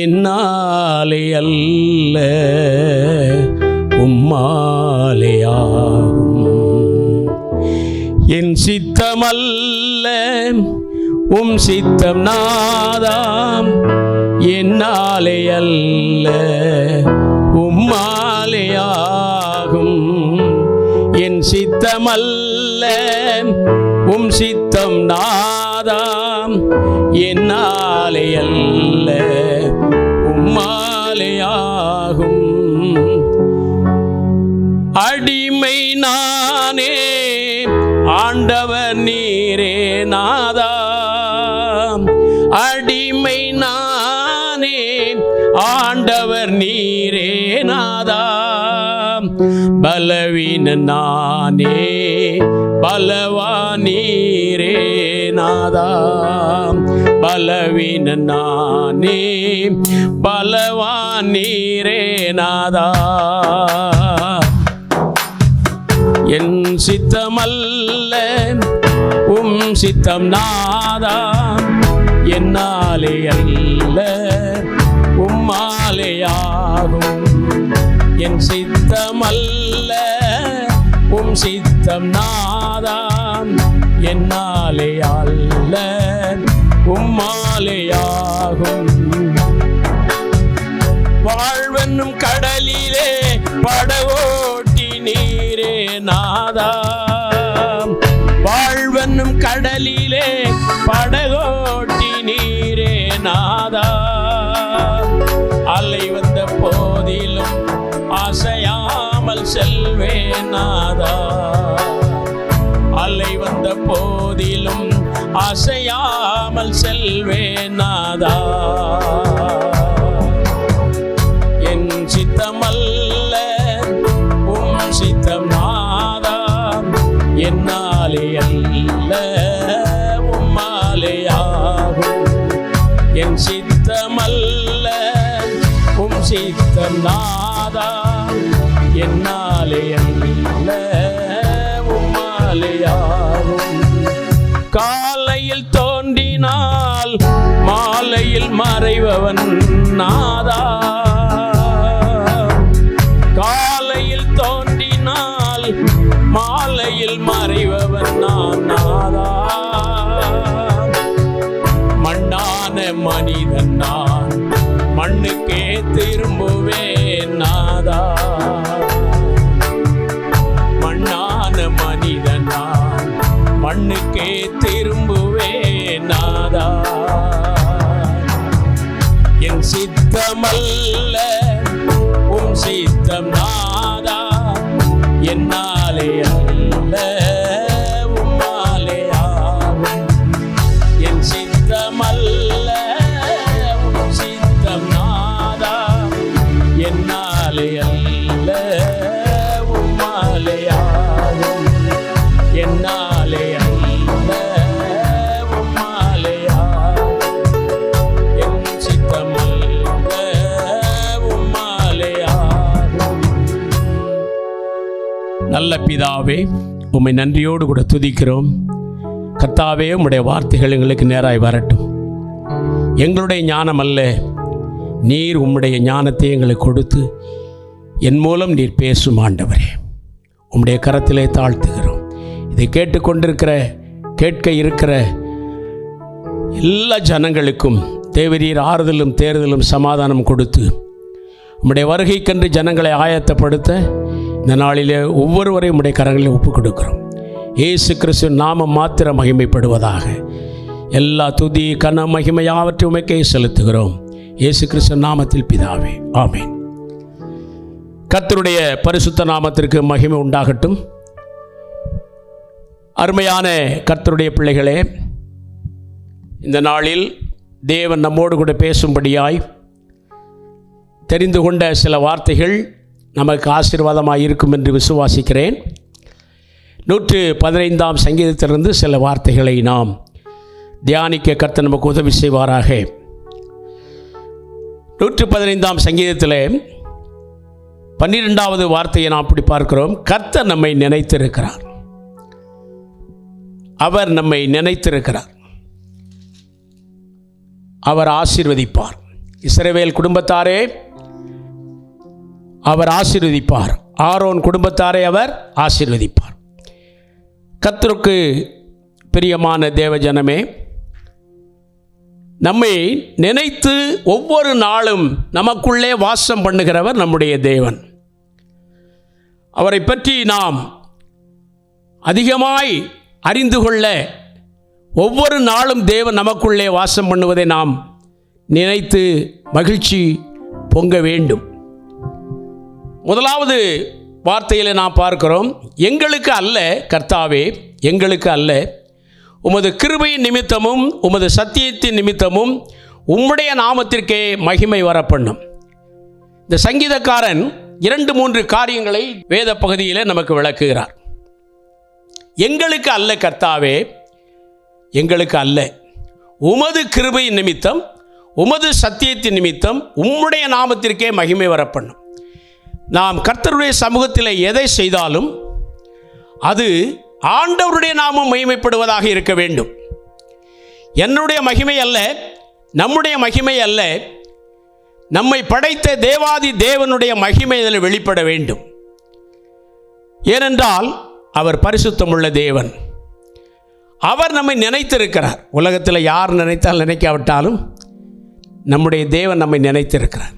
என்னாலே அல்ல உம்மாலேயாகும். என் சித்தமல்ல உம் சித்தம் நாதாம், என்னாலே அல்ல உம்மாலேயாகும். என் சித்தமல்ல உம் சித்தம் நாதாம், என்னாலே அல்ல உம்மாலேயாகும். அடிமை நானே ஆண்டவர் நீரே நாதா, அடிமை நானே ஆண்டவர் நீரே நாதா. பலவீன நானே பலவான் நீரே நாதா, பலவீன நானே பலவான் நீரே நாதா. என் சித்தமல்ல உம் சித்தம் நாதா, என்னாலே அல்ல உம்மாலேயாகும். என் சித்தமல்ல உம் சித்தம் நாதா, என்னாலே அல்ல உம்மாலேயாகும். வாழ்வென்னும் கடலிலே படகோட்டி நீரே நாதா, வாழ்வென்னும் கடலிலே படகோட்டி நீரே நாதா. அலை வந்த போதிலும் அசையாமல் செல்வேன் நாதா, அலை வந்த போதிலும் அசையாமல் செல்வேன் நாதா. என் சித்தமல்ல உம் சித்தம் நாதா, என்னாலே அல்ல உம்மாலேயாகும். என் சித்தமல்ல உம் சித்தம் நாதா, என்னாலே அல்ல உம்மாலேயாகும். காலையில் தோன்றினால் மாலையில் மறைபவன் நாதா, காலையில் தோன்றினால் மாலையில் மறைபவன் நான் நாதா. மண்ணான மனிதன் நான் மண்ணுக்கே திரும்புவேன் நாதா, மண்ணான மனிதன் நான் மண்ணுக்கே திரும்புவேன் நாதா. என் சித்தமல்ல உம் சித்தம் நாதா, என்னாலே அல்ல உம்மாலேயாகும். என் சித்தமல்ல உம் சித்தம் நாதா, என்னாலே அல்ல உம்மாலேயாகும். என்னாலே அல்ல உம்மாலேயாகும். என் சித்தமல்ல உம்மாலேயாகும். நல்ல பிதாவே, உம்மை நன்றியோடு கூட துதிக்கிறோம். கர்த்தாவே, உம்முடைய வார்த்தைகள் எங்களுக்கு நேராய் வரட்டும். எங்களுடைய ஞானம் அல்ல, நீர் உம்முடைய ஞானத்தை எங்களுக்கு கொடுத்து என் மூலம் நீர் பேசும் ஆண்டவரே, உம்முடைய கரத்திலே தாழ்த்துகிறோம். இதை கேட்க இருக்கிற எல்லா ஜனங்களுக்கும் தேவரீர் ஆறுதலும் தேறுதலும் சமாதானம் கொடுத்து உம்முடைய வருகைக்கென்று ஜனங்களை ஆயத்தப்படுத்த இந்த நாளிலே ஒவ்வொருவரையும் உம்முடைய கரங்களில் ஒப்புக் கொடுக்கிறோம். இயேசு கிறிஸ்துவின் நாமம் மாத்திரம் மகிமைப்படுவதாக. எல்லா துதி கன மகிமை யாவற்றையும் உமக்கே செலுத்துகிறோம். இயேசு கிறிஸ்துவின் நாமத்தில் பிதாவே, ஆமென். கர்த்தருடைய பரிசுத்த நாமத்திற்கு மகிமை உண்டாகட்டும். அருமையான கர்த்தருடைய பிள்ளைகளே, இந்த நாளில் தேவன் நம்மோடு கூட பேசும்படியாய் தெரிந்து கொண்ட சில வார்த்தைகள் நமக்கு ஆசீர்வாதமாக இருக்கும் என்று விசுவாசிக்கிறேன். 115ஆம் சங்கீதத்திலிருந்து சில வார்த்தைகளை நாம் தியானிக்க கர்த்தர் நமக்கு உதவி செய்வாராக. 115ஆம் சங்கீதத்தில் 12வது வார்த்தையை நாம் இப்படி பார்க்கிறோம். கர்த்தர் நம்மை நினைத்திருக்கிறார். அவர் நம்மை நினைத்திருக்கிறார். அவர் ஆசீர்வதிப்பார். இஸ்ரவேல் குடும்பத்தாரே அவர் ஆசீர்வதிப்பார். ஆரோன் குடும்பத்தாரை அவர் ஆசீர்வதிப்பார். கர்த்தருக்கு பிரியமான தேவஜனமே, நம்மை நினைத்து ஒவ்வொரு நாளும் நமக்குள்ளே வாசம் பண்ணுகிறவர் நம்முடைய தேவன். அவரை பற்றி நாம் அதிகமாய் அறிந்து கொள்ள ஒவ்வொரு நாளும் தேவன் நமக்குள்ளே வாசம் பண்ணுவதை நாம் நினைத்து மகிழ்ச்சி பொங்க வேண்டும். முதலாவது வார்த்தையில் நாம் பார்க்கிறோம், எங்களுக்கு அல்ல கர்த்தாவே, எங்களுக்கு அல்ல, உமது கிருபையின் நிமித்தமும் உமது சத்தியத்தின் நிமித்தமும் உம்முடைய நாமத்திற்கே மகிமை வரப்பண்ணும். இந்த சங்கீதக்காரன் 2-3 காரியங்களை வேத பகுதியில் நமக்கு விளக்குகிறார். எங்களுக்கு அல்ல கர்த்தாவே, எங்களுக்கு அல்ல, உமது கிருபையின் நிமித்தம் உமது சத்தியத்தின் நிமித்தம் உம்முடைய நாமத்திற்கே மகிமை வரப்பண்ணும். நாம் கர்த்தருடைய சமூகத்தில் எதை செய்தாலும் அது ஆண்டவருடைய நாமம் மகிமைப்படுவதாக இருக்க வேண்டும். என்னுடைய மகிமை அல்ல, நம்முடைய மகிமை அல்ல, நம்மை படைத்த தேவாதி தேவனுடைய மகிமை இதில் வெளிப்பட வேண்டும். ஏனென்றால் அவர் பரிசுத்தமுள்ள தேவன். அவர் நம்மை நினைத்திருக்கிறார். உலகத்தில் யார் நினைத்தால் நினைக்காவிட்டாலும் நம்முடைய தேவன் நம்மை நினைத்திருக்கிறார்.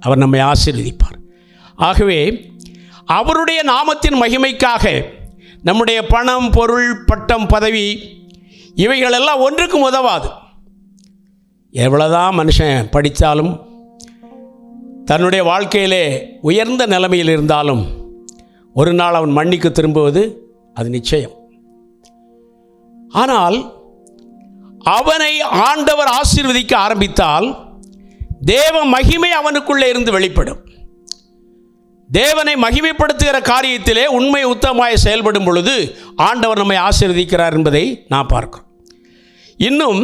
அவர் நம்மை ஆசீர்வதிப்பார். ஆகவே அவருடைய நாமத்தின் மகிமைக்காக நம்முடைய பணம், பொருள், பட்டம், பதவி இவைகளெல்லாம் ஒன்றுக்கும் உதவாது. எவ்வளோதான் மனுஷன் படித்தாலும் தன்னுடைய வாழ்க்கையிலே உயர்ந்த நிலைமையில் இருந்தாலும் ஒரு நாள் அவன் மண்ணிக்கு திரும்புவது அது நிச்சயம். ஆனால் அவனை ஆண்டவர் ஆசீர்வதிக்க ஆரம்பித்தால் தேவ மகிமை அவனுக்குள்ளே இருந்து வெளிப்படும். தேவனை மகிமைப்படுத்துகிற காரியத்திலே உண்மை உத்தமமாய் செயல்படும் பொழுது ஆண்டவர் நம்மை ஆசீர்வதிக்கிறார் என்பதை நான் பார்க்கிறோம். இன்னும்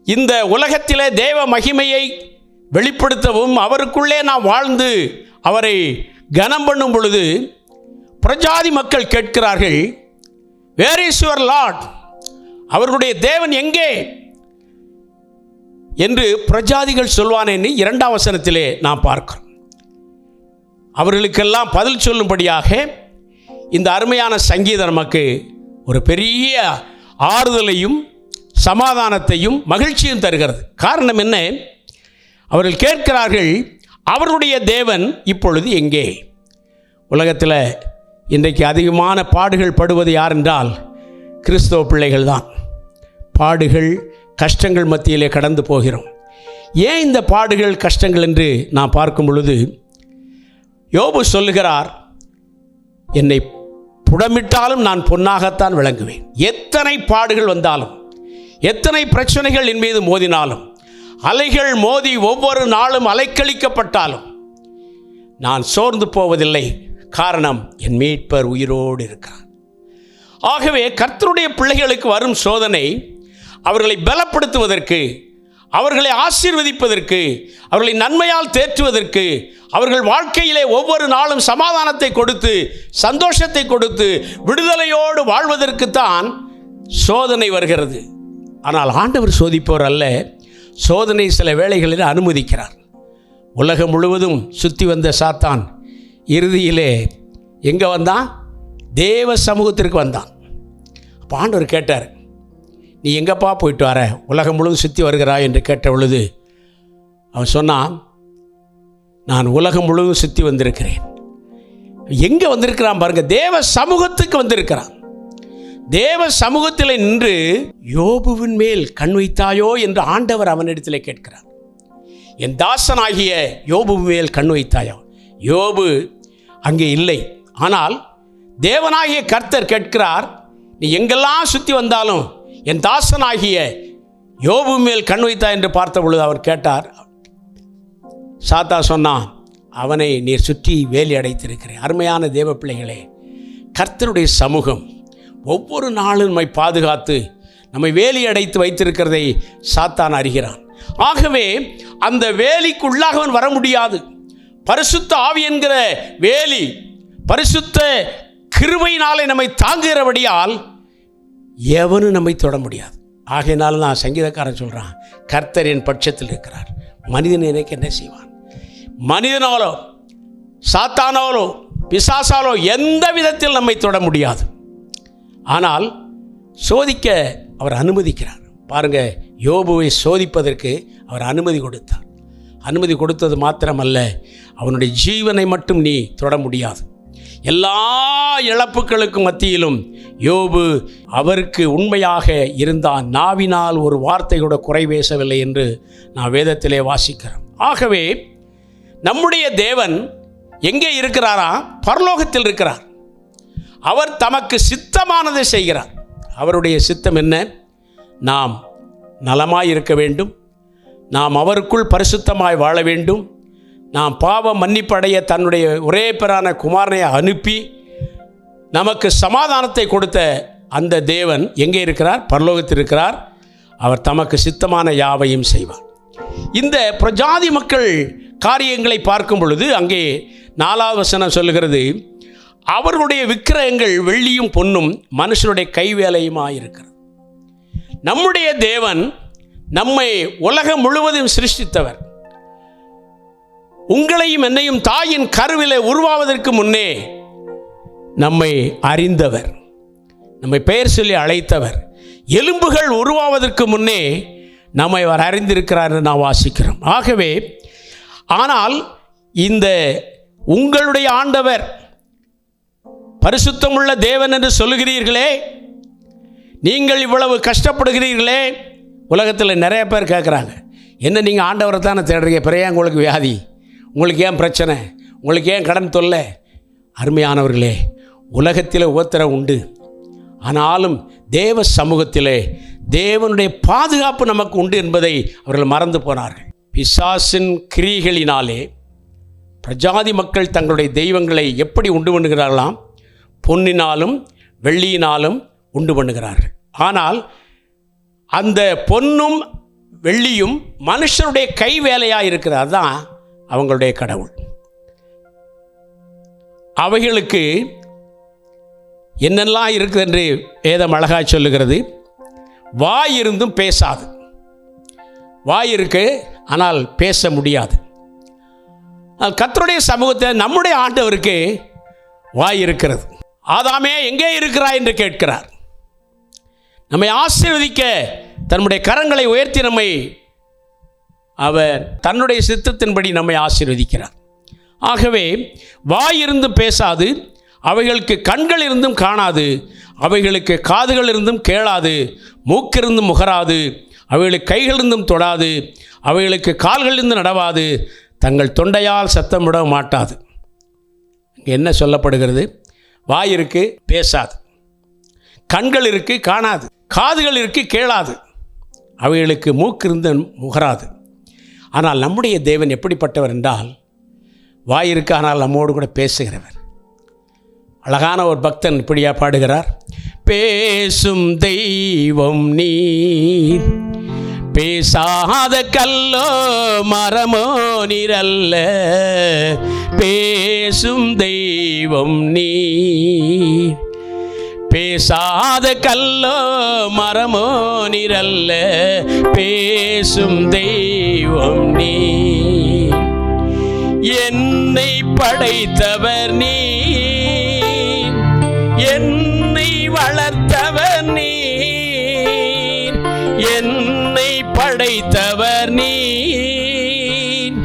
இந்த உலகத்திலே தேவ மகிமையை வெளிப்படுத்தவும் அவருக்குள்ளே நாம் வாழ்ந்து அவரை கனம் பண்ணும் பொழுது பிரஜாதி மக்கள் கேட்கிறார்கள், வேர் இஸ் யுவர் லார்ட், அவர்களுடைய தேவன் எங்கே என்று பிரஜாதிகள் சொல்வானேன்னு 2ஆம் வசனத்திலே நாம் பார்க்கிறோம். அவர்களுக்கெல்லாம் பதில் சொல்லும்படியாக இந்த அருமையான சங்கீதம் நமக்கு ஒரு பெரிய ஆறுதலையும் சமாதானத்தையும் மகிழ்ச்சியும் தருகிறது. காரணம் என்ன? அவர்கள் கேட்கிறார்கள், அவருடைய தேவன் இப்பொழுது எங்கே? உலகத்தில் இன்றைக்கு அதிகமான பாடுகள் படுவது யார் என்றால் கிறிஸ்தவ பிள்ளைகள் தான். பாடுகள், கஷ்டங்கள் மத்தியிலே கடந்து போகிறோம். ஏன் இந்த பாடுகள், கஷ்டங்கள் என்று நாம் பார்க்கும் பொழுது யோபு சொல்லுகிறார், என்னை புடமிட்டாலும் நான் பொன்னாகத்தான் விளங்குவேன். எத்தனை பாடுகள் வந்தாலும், எத்தனை பிரச்சனைகள் என் மீது மோதினாலும், அலைகள் மோதி ஒவ்வொரு நாளும் அலைக்கழிக்கப்பட்டாலும் நான் சோர்ந்து போவதில்லை. காரணம், என் மீட்பர் உயிரோடு இருக்கிறார். ஆகவே கர்த்தருடைய பிள்ளைகளுக்கு வரும் சோதனை அவர்களை பலப்படுத்துவதற்கு, அவர்களை ஆசீர்வதிப்பதற்கு, அவர்களை நன்மையால் தேற்றுவதற்கு, அவர்கள் வாழ்க்கையிலே ஒவ்வொரு நாளும் சமாதானத்தை கொடுத்து, சந்தோஷத்தை கொடுத்து, விடுதலையோடு வாழ்வதற்குத்தான் சோதனை வருகிறது. ஆனால் ஆண்டவர் சோதிப்பவர் அல்ல. சோதனை சில வேளைகளில் அனுமதிக்கிறார். உலகம் முழுவதும் சுற்றி வந்த சாத்தான் இறுதியிலே எங்கே வந்தான்? தேவ சமூகத்திற்கு வந்தான். அப்போ ஆண்டவர் கேட்டார், நீ எங்கப்பா போயிட்டு வர, உலகம் முழுவதும் சுற்றி வருகிறாய் என்று கேட்ட பொழுது அவன் சொன்னான், நான் உலகம் முழுவதும் சுற்றி வந்திருக்கிறேன். எங்கே வந்திருக்கிறான் பாருங்க, தேவ சமூகத்துக்கு வந்திருக்கிறான். தேவ சமூகத்தில் நின்று யோபுவின் மேல் கண் வைத்தாயோ என்று ஆண்டவர் அவனிடத்திலே கேட்கிறார். என் தாசனாகிய யோபுவின் மேல் கண் வைத்தாயோ? யோபு அங்கே இல்லை. ஆனால் தேவனாகிய கர்த்தர் கேட்கிறார், நீ எங்கெல்லாம் சுற்றி வந்தாலும் என் தாசனாகிய யோபு மேல் கண் வைத்தா என்று பார்த்த பொழுது அவர் கேட்டார். சாத்தா சொன்னான், அவனை நீர் சுற்றி வேலி அடைத்திருக்கிறேன். அருமையான தேவ பிள்ளைகளே, கர்த்தருடைய சமூகம் ஒவ்வொரு நாளும் நம்மை பாதுகாத்து நம்மை வேலி அடைத்து வைத்திருக்கிறதை சாத்தான் அறிகிறான். ஆகவே அந்த வேலிக்குள்ளாக அவன் வர முடியாது. பரிசுத்த ஆவி என்கிற வேலி பரிசுத்த கிருபையினாலே நம்மை தாங்குகிறபடியால் எவனும் நம்மை தொட முடியாது. ஆகையினால நான் சங்கீதக்காரன் சொல்கிறான், கர்த்தர் என் பட்சத்தில் இருக்கிறார், மனிதன் எனக்கு என்ன செய்வான்? மனிதனாலோ சாத்தானாலோ பிசாசாலோ எந்த விதத்தில் நம்மை தொட முடியாது. ஆனால் சோதிக்க அவர் அனுமதிக்கிறார். பாருங்க, யோபுவை சோதிப்பதற்கு அவர் அனுமதி கொடுத்தார். அனுமதி கொடுத்தது மாத்திரமல்ல, அவனுடைய ஜீவனை மட்டும் நீ தொட முடியாது. எல்லா இழப்புகளுக்கும் மத்தியிலும் யோபு அவருக்கு உண்மையாக இருந்தான். நாவினால் ஒரு வார்த்தை கூட குறை பேசவில்லை என்று நான் வேதத்திலே வாசிக்கிறோம். ஆகவே நம்முடைய தேவன் எங்கே இருக்கிறாரா? பரலோகத்தில் இருக்கிறார். அவர் தமக்கு சித்தமானதை செய்கிறார். அவருடைய சித்தம் என்ன? நாம் நலமாய் இருக்க வேண்டும், நாம் அவருக்குள் பரிசுத்தமாய் வாழ வேண்டும், நாம் பாவம் மன்னிப்படைய தன்னுடைய ஒரே பேரான குமாரனை அனுப்பி நமக்கு சமாதானத்தை கொடுத்த அந்த தேவன் எங்கே இருக்கிறார்? பரலோகத்தில் இருக்கிறார். அவர் தமக்கு சித்தமான யாவையும் செய்வார். இந்த பிரஜாதி மக்கள் காரியங்களை பார்க்கும் பொழுது அங்கே 4வது வசனம் சொல்லுகிறது, அவர்களுடைய விக்கிரகங்கள் வெள்ளியும் பொன்னும் மனுஷனுடைய கைவேலையுமாயிருக்கிறது. நம்முடைய தேவன் நம்மை உலகம் முழுவதும் சிருஷ்டித்தவர். உங்களையும் என்னையும் தாயின் கருவிலே உருவாவதற்கு முன்னே நம்மை அறிந்தவர், நம்மை பெயர் சொல்லி அழைத்தவர். எலும்புகள் உருவாவதற்கு முன்னே நம்மை அவர் அறிந்திருக்கிறார் என்று நாம் வாசிக்கிறோம். ஆகவே ஆனால் இந்த உங்களுடைய ஆண்டவர் பரிசுத்தமுள்ள தேவன் என்று சொல்லுகிறீர்களே, நீங்கள் இவ்வளவு கஷ்டப்படுகிறீர்களே. உலகத்தில் நிறைய பேர் கேட்குறாங்க, என்ன நீங்கள் ஆண்டவரை தானே தேடுறீங்க, பிறகு ஏன் உங்களுக்கு வியாதி, உங்களுக்கு ஏன் பிரச்சனை, உங்களுக்கு ஏன் கடன் தொல்லை? அருமையானவர்களே, உலகத்தில் உபத்திரம் உண்டு. ஆனாலும் தேவ சமூகத்திலே தேவனுடைய பாதுகாப்பு நமக்கு உண்டு என்பதை அவர்கள் மறந்து போனார்கள். பிசாசின் கிரிகளினாலே பிரஜாதி மக்கள் தங்களுடைய தெய்வங்களை எப்படி உண்டு பண்ணுகிறார்களாம்? பொன்னினாலும் வெள்ளியினாலும் உண்டு பண்ணுகிறார்கள். ஆனால் அந்த பொன்னும் வெள்ளியும் மனுஷனுடைய கை வேலையாக இருக்கிறது தான் அவங்களுடைய கடவுள். அவைகளுக்கு என்னெல்லாம் இருக்குது என்று வேதம் அழகாய் சொல்லுகிறது. வாய் இருந்தும் பேசாது. வாய் இருக்கு, ஆனால் பேச முடியாது. கர்த்தருடைய சமூகத்தில் நம்முடைய ஆண்டவருக்கு வாய் இருக்கிறது. ஆதாமே எங்கே இருக்கிறாய் என்று கேட்கிறார். நம்மை ஆசீர்வதிக்க தன்னுடைய கரங்களை உயர்த்தி நம்மை அவர் தன்னுடைய சித்தத்தின்படி நம்மை ஆசீர்வதிக்கிறார். ஆகவே வாய் இருந்தும் பேசாது, அவைகளுக்கு கண்கள் இருந்தும் காணாது, அவைகளுக்கு காதுகள் இருந்தும் கேளாது, மூக்கிருந்தும் முகராது, அவைகளுக்கு கைகள் இருந்தும் தொடாது, அவைகளுக்கு கால்கள் இருந்து நடவாது, தங்கள் தொண்டையால் சத்தம் விட மாட்டாது. என்ன சொல்லப்படுகிறது? வாய் இருக்கு, பேசாது. கண்கள் இருக்கு, காணாது. காதுகள் இருக்கு, கேளாது. அவைகளுக்கு மூக்கு இருந்து முகராது. ஆனால் நம்முடைய தேவன் எப்படிப்பட்டவர் என்றால், வாய் இருக்கு, ஆனால் நம்மோடு கூட பேசுகிறவர். அழகான ஒரு பக்தன் இப்படியா பாடுகிறார்: பேசும் தெய்வம் நீர், பேசாத கல்லோ மரமோ நீரல்ல. பேசும் தெய்வம் நீர், பேசாத கல்லோ மரமோ நீரல்ல. பேசும் தெய்வம் நீர், என்னை படைத்தவர் நீர், என்னை வளர்த்தவர் நீர், என்னை படைத்தவர் நீர்,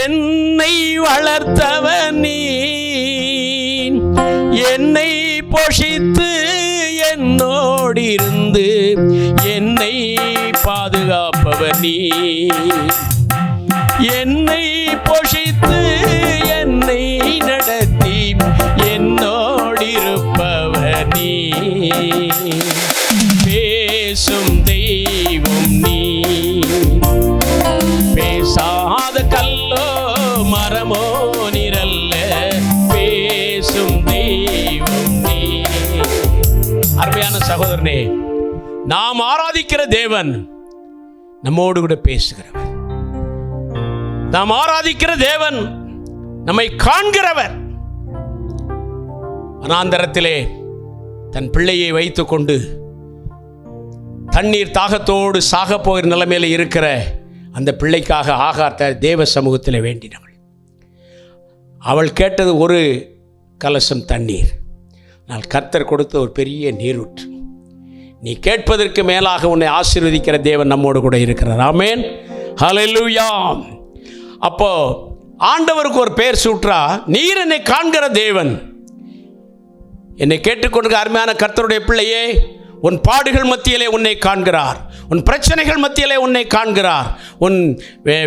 என்னை வளர்த்தவர் நீர், என்னை போஷித்து என்னோடிருந்து என்னை பாதுகாப்பவர் நீர், என்னை போஷித்து என்னை நடத்தி என்னோடிருப்பவர் நீர். பேசும் தெய்வம் நீ. பேசாத கல்லோ மரமோ நிரல்ல, பேசும் தெய்வம் நீ. அருமையான சகோதரனே, நாம் ஆராதிக்கிற தேவன் நம்மோடு கூட பேசுகிறவர். நாம் ஆராதிக்கிற தேவன் நம்மை காண்கிறவர். வனாந்தரத்திலே தன் பிள்ளையை வைத்துக்கொண்டு தண்ணீர் தாகத்தோடு சாக போகிற நிலைமையில் இருக்கிற அந்த பிள்ளைக்காக ஆகார் தேவ சமூகத்தில் வேண்டினவள். அவள் கேட்டது ஒரு கலசம் தண்ணீர். ஆனால் கர்த்தர் கொடுத்த ஒரு பெரிய நீரூற்று. நீ கேட்பதற்கு மேலாக உன்னை ஆசீர்வதிக்கிற தேவன் நம்மோடு கூட இருக்கிறார். ஆமென், ஹல்லேலூயா. அப்போ ஆண்டவருக்கு ஒரு பெயர் சூற்றா, நீர் என்னை காண்கிற தேவன். என்னை கேட்டுக்கொண்டு அருமையான கர்த்தருடைய பிள்ளையே, உன் பாடுகள் மத்தியிலே உன்னை காண்கிறார், உன் பிரச்சனைகள் மத்தியிலே உன்னை காண்கிறார், உன்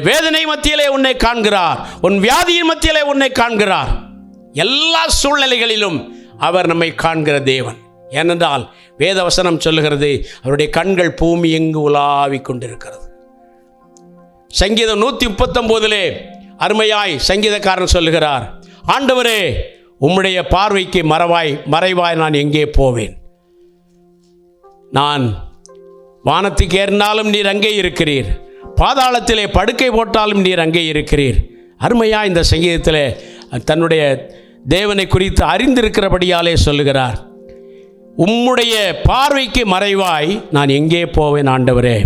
வேதனை மத்தியிலே உன்னை காண்கிறார், உன் வியாதியின் மத்தியிலே உன்னை காண்கிறார். எல்லா சூழ்நிலைகளிலும் அவர் நம்மை காண்கிற தேவன். ஏனென்றால் வேதவசனம் சொல்லுகிறது, அவருடைய கண்கள் பூமி எங்கு உலாவிக் கொண்டிருக்கிறது. சங்கீதம் 139 அருமையாய் சங்கீதக்காரன் சொல்லுகிறார், ஆண்டவரே உம்முடைய பார்வைக்கு மறைவாய் நான் எங்கே போவேன்? நான் வானத்துக்கு ஏறினாலும் நீர் அங்கே இருக்கிறீர், பாதாளத்திலே படுக்கை போட்டாலும் நீர் அங்கே இருக்கிறீர். அருமையாக இந்த சங்கீதத்தில் தன்னுடைய தேவனை குறித்து அறிந்திருக்கிறபடியாலே சொல்லுகிறார், உம்முடைய பார்வைக்கு மறைவாய் நான் எங்கே போவேன் ஆண்டவரே?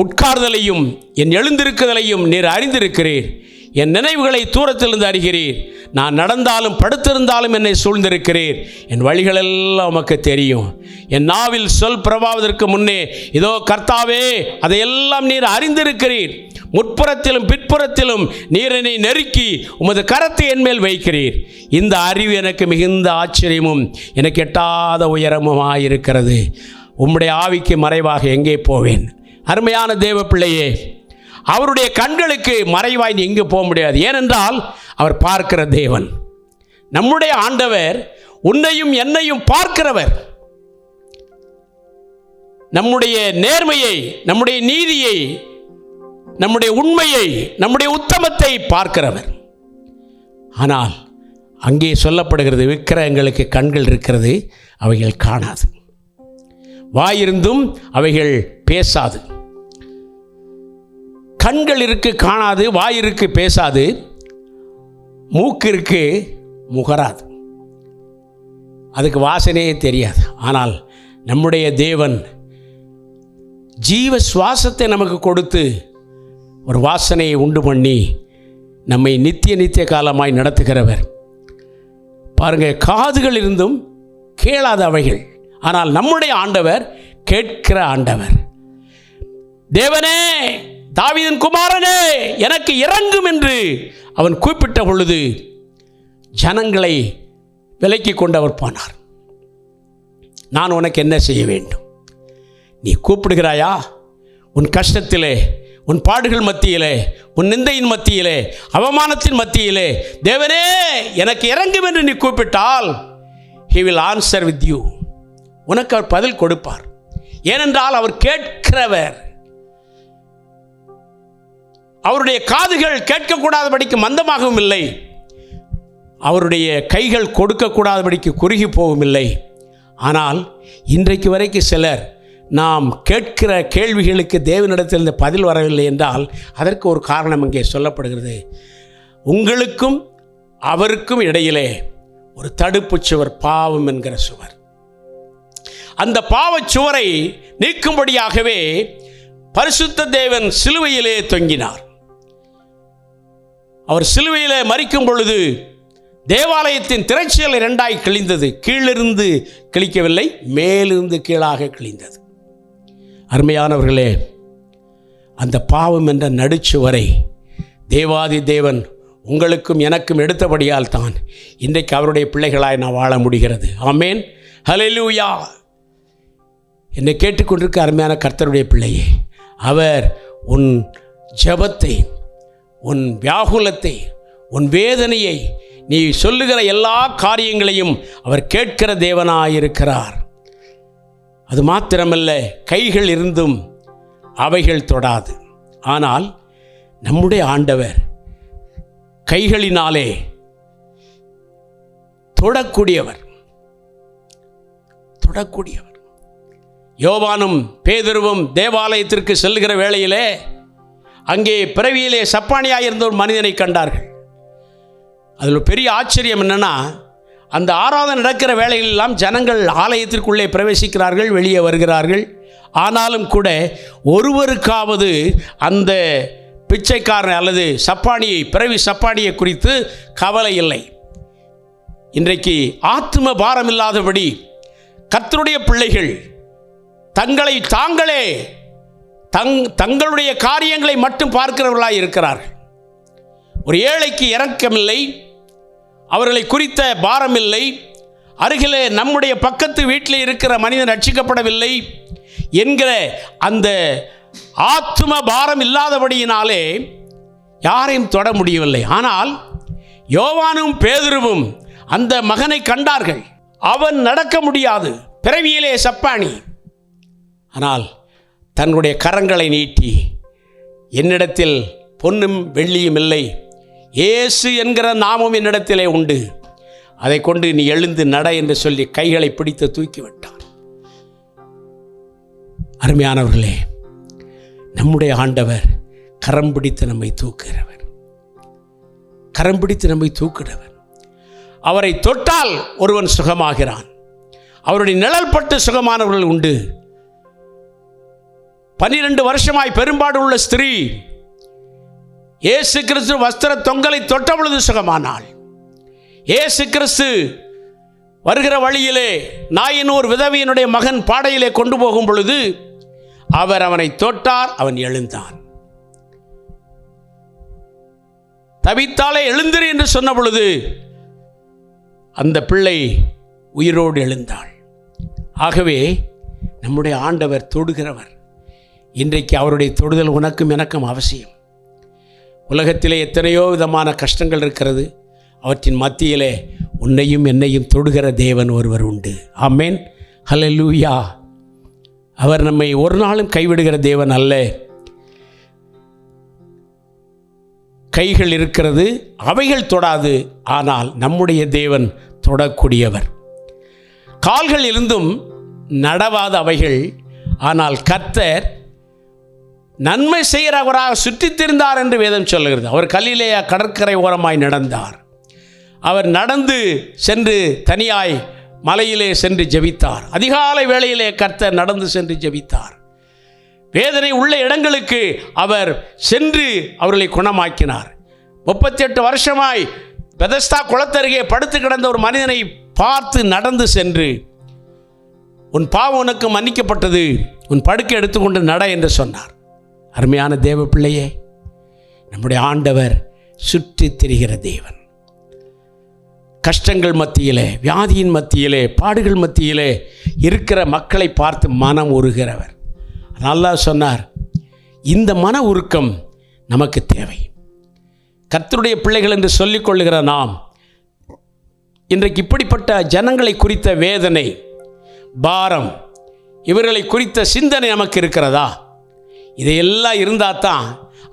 உட்கார்தலையும் என் எழுந்திருக்குதலையும் நீர் அறிந்திருக்கிறீர், என் நினைவுகளை தூரத்திலிருந்து அறிகிறீர். நான் நடந்தாலும் படுத்திருந்தாலும் என்னை சூழ்ந்திருக்கிறீர், என் வழிகளெல்லாம் உமக்கு தெரியும். என் நாவில் சொல் பிரபாவதற்கு முன்னே இதோ கர்த்தாவே அதையெல்லாம் நீர் அறிந்திருக்கிறீர். முற்புறத்திலும் பிற்புறத்திலும் நீர் என்னை நெருக்கி உமது கரத்தை என்மேல் வைக்கிறீர். இந்த அறிவு எனக்கு மிகுந்த ஆச்சரியமும் எனக்கு எட்டாத உயரமுமாயிருக்கிறது. உம்முடைய ஆவிக்கு மறைவாக எங்கே போவேன்? அருமையான தேவ பிள்ளையே, அவருடைய கண்களுக்கு மறைவாய் நீ எங்கே போக முடியாது. ஏனென்றால் அவர் பார்க்கிற தேவன். நம்முடைய ஆண்டவர் உன்னையும் என்னையும் பார்க்கிறவர். நம்முடைய நேர்மையை, நம்முடைய நீதியை, நம்முடைய உண்மையை, நம்முடைய உத்தமத்தை பார்க்கிறவர். ஆனால் அங்கே சொல்லப்படுகிறது, விக்கிரகங்களுக்கு கண்கள் இருக்கிறது, அவைகள் காணாது. வாயிருந்தும் அவைகள் பேசாது. கண்கள் இருக்கு காணாது, வாயிருக்கு பேசாது, மூக்கு இருக்கு முகராது, அதுக்கு வாசனையே தெரியாது. ஆனால் நம்முடைய தேவன் ஜீவ சுவாசத்தை நமக்கு கொடுத்து ஒரு வாசனையை உண்டு பண்ணி நம்மை நித்திய காலமாய் நடத்துகிறவர். பாருங்க, காதுகள் இருந்தும் கேளாத அவைகள், ஆனால் நம்முடைய ஆண்டவர் கேட்கிற ஆண்டவர். தேவனே, தாவீதின் குமாரனே, எனக்கு இரங்கும் என்று அவன் கூப்பிட்ட பொழுது ஜனங்களை விலக்கி கொண்டு அவர் போனார். நான் உனக்கு என்ன செய்ய வேண்டும்? நீ கூப்பிடுகிறாயா? உன் கஷ்டத்திலே, உன் பாடுகள் மத்தியிலே, உன் நிந்தையின் மத்தியிலே, அவமானத்தின் மத்தியிலே, தேவனே எனக்கு இரங்கும் என்று நீ கூப்பிட்டால் he will answer with you. உனக்கு அவர் பதில் கொடுப்பார். ஏனென்றால் அவர் கேட்கிறவர். அவருடைய காதுகள் கேட்கக்கூடாதபடிக்கு மந்தமாகவும் இல்லை, அவருடைய கைகள் கொடுக்கக்கூடாதபடிக்கு குறுகி போகவும் இல்லை. ஆனால் இன்றைக்கு வரைக்கும் சிலர் நாம் கேட்கிற கேள்விகளுக்கு தேவனிடத்தில் இந்த பதில் வரவில்லை என்றால் அதற்கு ஒரு காரணம் இங்கே சொல்லப்படுகிறது. உங்களுக்கும் அவருக்கும் இடையிலே ஒரு தடுப்பு சுவர், பாவம் என்கிற சுவர். அந்த பாவச் சுவரை நீக்கும்படியாகவே பரிசுத்த தேவன் சிலுவையிலே தொங்கினார். அவர் சிலுவையிலே மரிக்கும் பொழுது தேவாலயத்தின் திரைச்சீலை இரண்டாய் கிழிந்தது. கீழிருந்து கிழிக்கவில்லை, மேலிருந்து கீழாக கிழிந்தது. அருமையானவர்களே, அந்த பாவம் என்ற நடுச்சுவரை தேவாதி தேவன் உங்களுக்கும் எனக்கும் எடுத்தபடியால் தான் இன்றைக்கு அவருடைய பிள்ளைகளாய் நான் வாழ முடிகிறது. ஆமேன், ஹல்லேலூயா. என்னை கேட்டுக்கொண்டிருக்க அருமையான கர்த்தருடைய பிள்ளையே, அவர் உன் ஜெபத்தை, உன் வியாகுலத்தை, உன் வேதனையை நீ சொல்லுகிற எல்லா காரியங்களையும் அவர் கேட்கிற தேவனாயிருக்கிறார். அது மாத்திரமல்ல, கைகள் இருந்தும் அவைகள் தொடாது. ஆனால் நம்முடைய ஆண்டவர் கைகளினாலே தொடக்கூடியவர். யோவானும் பேதுருவும் தேவாலயத்திற்கு செல்கிற வேளையிலே அங்கே பிறவியிலே சப்பானியாயிருந்த ஒரு மனிதனை கண்டார்கள். அதில் ஒரு பெரிய ஆச்சரியம் என்னன்னா, அந்த ஆராதனை நடக்கிற வேளையிலெல்லாம் ஜனங்கள் ஆலயத்திற்குள்ளே பிரவேசிக்கிறார்கள், வெளியே வருகிறார்கள். ஆனாலும் கூட ஒருவருக்காவது அந்த பிச்சைக்காரன் அல்லது பிறவி சப்பானியை குறித்து கவலை இல்லை. இன்றைக்கு ஆத்ம பாரம் இல்லாதபடி கர்த்தருடைய பிள்ளைகள் தங்களை தாங்களே தங்களுடைய காரியங்களை மட்டும் பார்க்கிறவர்களாய் இருக்கிறார்கள். ஒரு ஏழைக்கு இரக்கமில்லை, அவர்களை குறித்த பாரம் இல்லை. அருகிலே நம்முடைய பக்கத்து வீட்டில் இருக்கிற மனிதன் ரட்சிக்கப்படவில்லை என்கிற அந்த ஆத்ம பாரம் இல்லாதபடியினாலே யாரையும் தொட முடியவில்லை. ஆனால் யோவானும் பேதுருவும் அந்த மகனை கண்டார்கள். அவன் நடக்க முடியாது, பிறவியிலே சப்பானி. ஆனால் தன்னுடைய கரங்களை நீட்டி, என்னிடத்தில் பொன்னும் வெள்ளியும் இல்லை, இயேசு என்கிற நாமம் என்னிடத்திலே உண்டு, அதை கொண்டு நீ எழுந்து நட என்று சொல்லி கைகளை பிடித்து தூக்கிவிட்டான். அருமையானவர்களே, நம்முடைய ஆண்டவர் கரம் பிடித்து நம்மை தூக்குகிறவர். அவரை தொட்டால் ஒருவன் சுகமாகிறான். அவருடைய நிழல் பட்டு சுகமானவர்கள் உண்டு. 12 வருஷமாய் பெரும்பாடு உள்ள ஸ்திரீ இயேசு கிறிஸ்து வஸ்திர தொங்கலை தொட்ட பொழுது சுகமானாள். இயேசு கிறிஸ்து வருகிற வழியிலே நாயினூர் விதவியினுடைய மகன் பாடையிலே கொண்டு போகும் பொழுது அவர் அவனை தொட்டார், அவன் எழுந்தான். தபித்தாலே எழுந்திரு என்று சொன்ன பொழுது அந்த பிள்ளை உயிரோடு எழுந்தாள். ஆகவே நம்முடைய ஆண்டவர் தொடுகிறவர். இன்றைக்கு அவருடைய தொடுதல் உனக்கும் எனக்கும் அவசியம். உலகத்திலே எத்தனையோ விதமான கஷ்டங்கள் இருக்கிறது. அவற்றின் மத்தியிலே உன்னையும் என்னையும் தொடுகிற தேவன் ஒருவர் உண்டு. ஆமென், ஹல்லேலூயா. அவர் நம்மை ஒரு நாளும் கைவிடுகிற தேவன் அல்ல. கைகள் இருக்கிறது, அவைகள் தொடாது. ஆனால் நம்முடைய தேவன் தொடக்கூடியவர். கால்கள் இருந்தும் நடவாத அவைகள், ஆனால் கர்த்தர் நன்மை செய்கிறவராக சுற்றித் திரிந்தார் என்று வேதம் சொல்லுகிறது. அவர் கலிலே கடற்கரை ஓரமாய் நடந்தார். அவர் நடந்து சென்று தனியாய் மலையிலே சென்று ஜெபித்தார். அதிகாலை வேளையிலே கர்த்தர் நடந்து சென்று ஜெபித்தார். வேதனை உள்ள இடங்களுக்கு அவர் சென்று அவர்களை குணமாக்கினார். 38 வருஷமாய் பெதஸ்தா குளத்தருகே படுத்து கிடந்த ஒரு மனிதனை பார்த்து நடந்து சென்று, உன் பாவம் உனக்கு மன்னிக்கப்பட்டது, உன் படுக்கை எடுத்துக்கொண்டு நட என்று சொன்னார். அருமையான தேவ பிள்ளையே, நம்முடைய ஆண்டவர் சுற்றித் திரிகிற தேவன். கஷ்டங்கள் மத்தியிலே, வியாதியின் மத்தியிலே, பாடுகள் மத்தியிலே இருக்கிற மக்களை பார்த்து மனம் உருகிறவர். அல்லாஹ் சொன்னார், இந்த மன உருக்கம் நமக்கு தேவை. கர்த்தருடைய பிள்ளைகள் என்று சொல்லிக் கொள்ளுகிற நாம் இன்றைக்கு இப்படிப்பட்ட ஜனங்களை குறித்த வேதனை, பாரம், இவர்களை குறித்த சிந்தனை நமக்கு இருக்கிறதா? இதையெல்லாம் இருந்தால் தான்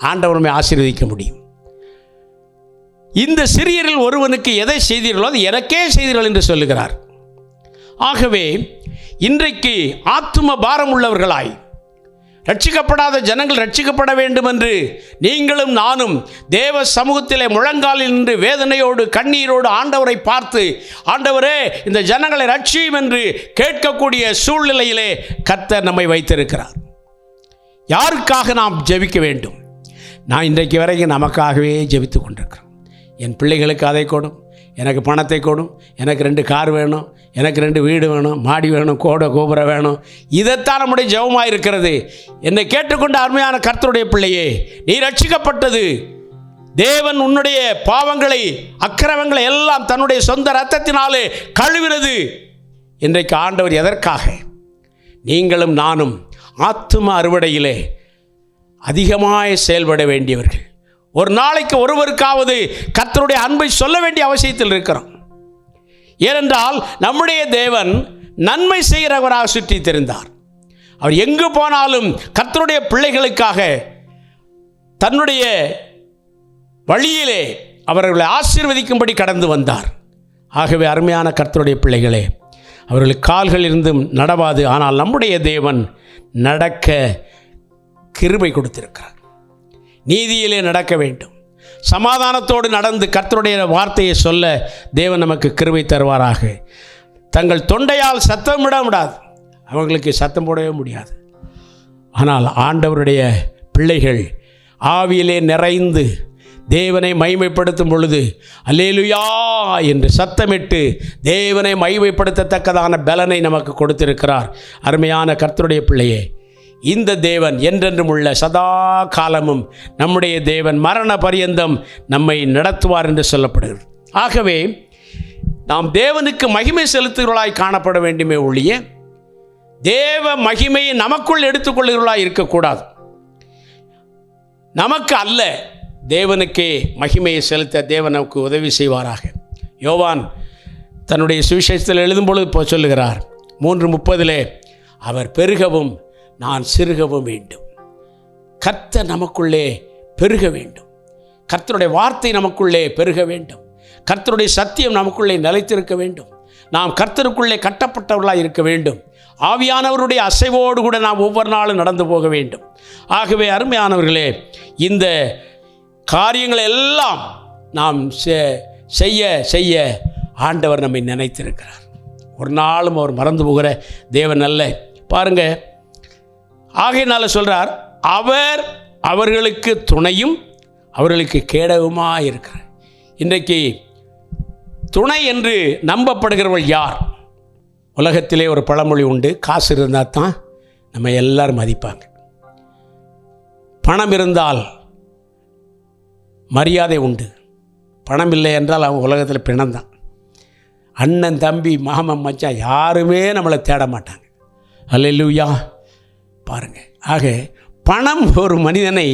ஆண்டவரை ஆசீர்வதிக்க முடியும். இந்த சிறியரில் ஒருவனுக்கு எதை செய்தீர்களோ அது எனக்கே செய்தீர்கள் என்று சொல்லுகிறார். ஆகவே இன்றைக்கு ஆத்தும பாரம் உள்ளவர்களாய், ரட்சிக்கப்படாத ஜனங்கள் ரட்சிக்கப்பட வேண்டும் என்று நீங்களும் நானும் தேவ சமூகத்திலே முழங்காலில் நின்று வேதனையோடு கண்ணீரோடு ஆண்டவரை பார்த்து, ஆண்டவரே இந்த ஜனங்களை ரட்சியும் என்று கேட்கக்கூடிய சூழ்நிலையிலே கர்த்தர் நம்மை வைத்திருக்கிறார். யாருக்காக நாம் ஜெபிக்க வேண்டும்? நான் இன்றைக்கு வரைக்கும் நமக்காகவே ஜெபித்து கொண்டிருக்கிறேன். என் பிள்ளைகளுக்கு அதை கொடும், எனக்கு பணத்தை கொடும், எனக்கு 2 கார் வேணும், எனக்கு 2 வீடு வேணும், மாடி வேணும், கோபுரம் வேணும். இதைத்தான் நம்முடைய ஜெபமாக இருக்கிறது. என்னை கேட்டுக்கொண்ட அருமையான கர்த்தருடைய பிள்ளையே, நீ ரட்சிக்கப்பட்டது. தேவன் உன்னுடைய பாவங்களை, அக்கிரமங்களை எல்லாம் தன்னுடைய சொந்த இரத்தத்தினாலே கழுவினது. இன்றைக்கு ஆண்டவர் எதற்காக? நீங்களும் நானும் ஆத்தும அறுவடையிலே அதிகமாய் செயல்பட வேண்டியவர்கள். ஒரு நாளைக்கு ஒருவருக்காவது கர்த்தருடைய அன்பை சொல்ல வேண்டிய அவசியத்தில் இருக்கிறோம். ஏனென்றால் நம்முடைய தேவன் நன்மை செய்கிறவராக சுற்றி தெரிந்தார். அவர் எங்கு போனாலும் கர்த்தருடைய பிள்ளைகளுக்காக தன்னுடைய வழியிலே அவர்களை ஆசீர்வதிக்கும்படி கடந்து வந்தார். ஆகவே அருமையான கர்த்தருடைய பிள்ளைகளே, அவர்களுக்கு கால்கள் இருந்தும் நடவாது, ஆனால் நம்முடைய தேவன் நடக்க கிருபை கொடுத்திருக்கிறார். நீதியிலே நடக்க வேண்டும், சமாதானத்தோடு நடந்து கர்த்தருடைய வார்த்தையை சொல்ல தேவன் நமக்கு கிருபை தருவாராக. தங்கள் தொண்டையால் சத்தம் விட முடியாது, அவங்களுக்கு சத்தம் போடவே முடியாது. ஆனால் ஆண்டவருடைய பிள்ளைகள் ஆவியிலே நிறைந்து தேவனை மகிமைப்படுத்தும் பொழுது அல்லேலூயா என்று சத்தமிட்டு தேவனை மகிமைப்படுத்தத்தக்கதான பலனை நமக்கு கொடுத்திருக்கிறார். அருமையான கர்த்தருடைய பிள்ளையே, இந்த தேவன் என்றென்றும் உள்ள சதா காலமும் நம்முடைய தேவன் மரண பரியந்தம் நம்மை நடத்துவார் என்று சொல்லப்படுகிறது. ஆகவே நாம் தேவனுக்கு மகிமை செலுத்துகிறவர்களாய் காணப்பட வேண்டுமே ஒழிய தேவ மகிமையை நமக்குள் எடுத்துக்கொள்கிறவர்களாய் இருக்கக்கூடாது. நமக்கு அல்ல, தேவனுக்கே மகிமையை செலுத்த தேவன் நமக்கு உதவி செய்வாராக. யோவான் தன்னுடைய சுவிசேஷத்தில் எழுதும்பொழுது இப்போ சொல்லுகிறார் 3:30 அவர் பெருகவும் நான் சிறுகவும் வேண்டும். கர்த்தர் நமக்குள்ளே பெருக வேண்டும், கர்த்தருடைய வார்த்தை நமக்குள்ளே பெருக வேண்டும், கர்த்தருடைய சத்தியம் நமக்குள்ளே நிலைத்திருக்க வேண்டும். நாம் கர்த்தருக்குள்ளே கட்டப்பட்டவர்களாக இருக்க வேண்டும். ஆவியானவருடைய அசைவோடு கூட நாம் ஒவ்வொரு நாளும் நடந்து போக வேண்டும். ஆகவே அருமையானவர்களே, இந்த காரியங்களை எல்லாம் நாம் செய்ய செய்ய ஆண்டவர் நம்மை நினைத்திருக்கிறார். ஒரு நாளும் அவர் மறந்து போகிற தேவன் அல்ல. பாருங்க, ஆகையினால சொல்றார், அவர் அவர்களுக்கு துணையும் அவர்களுக்கு கேடவுமா இருக்கிறார். இன்றைக்கு துணை என்று நம்பப்படுகிறவர்கள் யார்? உலகத்திலே ஒரு பழமொழி உண்டு, காசு இருந்தால் தான் நம்ம எல்லாரும் மதிப்பாங்க. பணம் இருந்தால் மரியாதை உண்டு, பணம் இல்லை என்றால் அவன் உலகத்தில் பிணம்தான். அண்ணன் தம்பி மாமன் மச்சான் யாருமே நம்மளை தேட மாட்டாங்க. அல்லேலூயா. பாருங்கள், ஆக பணம் ஒரு மனிதனை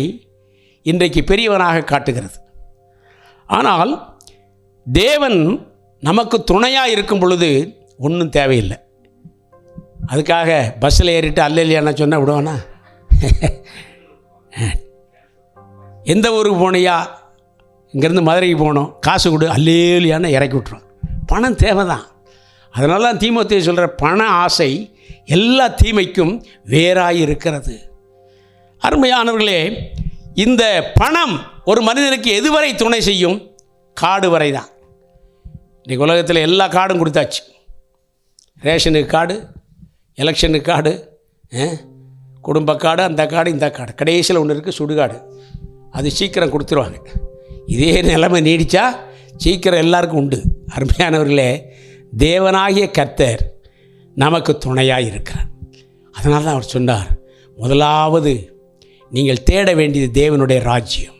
இன்றைக்கு பெரியவனாக காட்டுகிறது. ஆனால் தேவன் நமக்கு துணையாக இருக்கும் பொழுது ஒன்றும் தேவையில்லை. அதுக்காக பஸ்ஸில் ஏறிட்டு அல்லேலியானா சொன்னால் விடுவானா? எந்த ஊருக்கு போனியா, இங்கேருந்து மதுரைக்கு போகணும், காசு கொடு, அல்லேலியான்னு இறக்கி விட்ருவான். பணம் தேவை தான். அதனால தான் தீமோத்தேயு சொல்கிற பண ஆசை எல்லா தீமைக்கும் வேறாய் இருக்கிறது. அருமையானவர்களே, இந்த பணம் ஒரு மனிதனுக்கு எதுவரை துணை செய்யும்? கார்டு வரை தான். இன்றைக்கி உலகத்தில் எல்லா கார்டும் கொடுத்தாச்சு. ரேஷனுக்கு கார்டு, எலெக்ஷனுக்கு கார்டு, குடும்ப கார்டு, அந்த கார்டு, இந்த கார்டு, கடைசியில் ஒன்று இருக்குது சுடுகாடு. அது சீக்கிரம் கொடுத்துருவாங்க. இதே நிலைமை நீடித்தா சீக்கிரம் எல்லாருக்கும் உண்டு. அருமையானவர்களே, தேவனாகிய கர்த்தர் நமக்கு துணையாக இருக்கிறார். அதனால தான் அவர் சொன்னார், முதலாவது நீங்கள் தேட வேண்டியது தேவனுடைய ராஜ்யம்.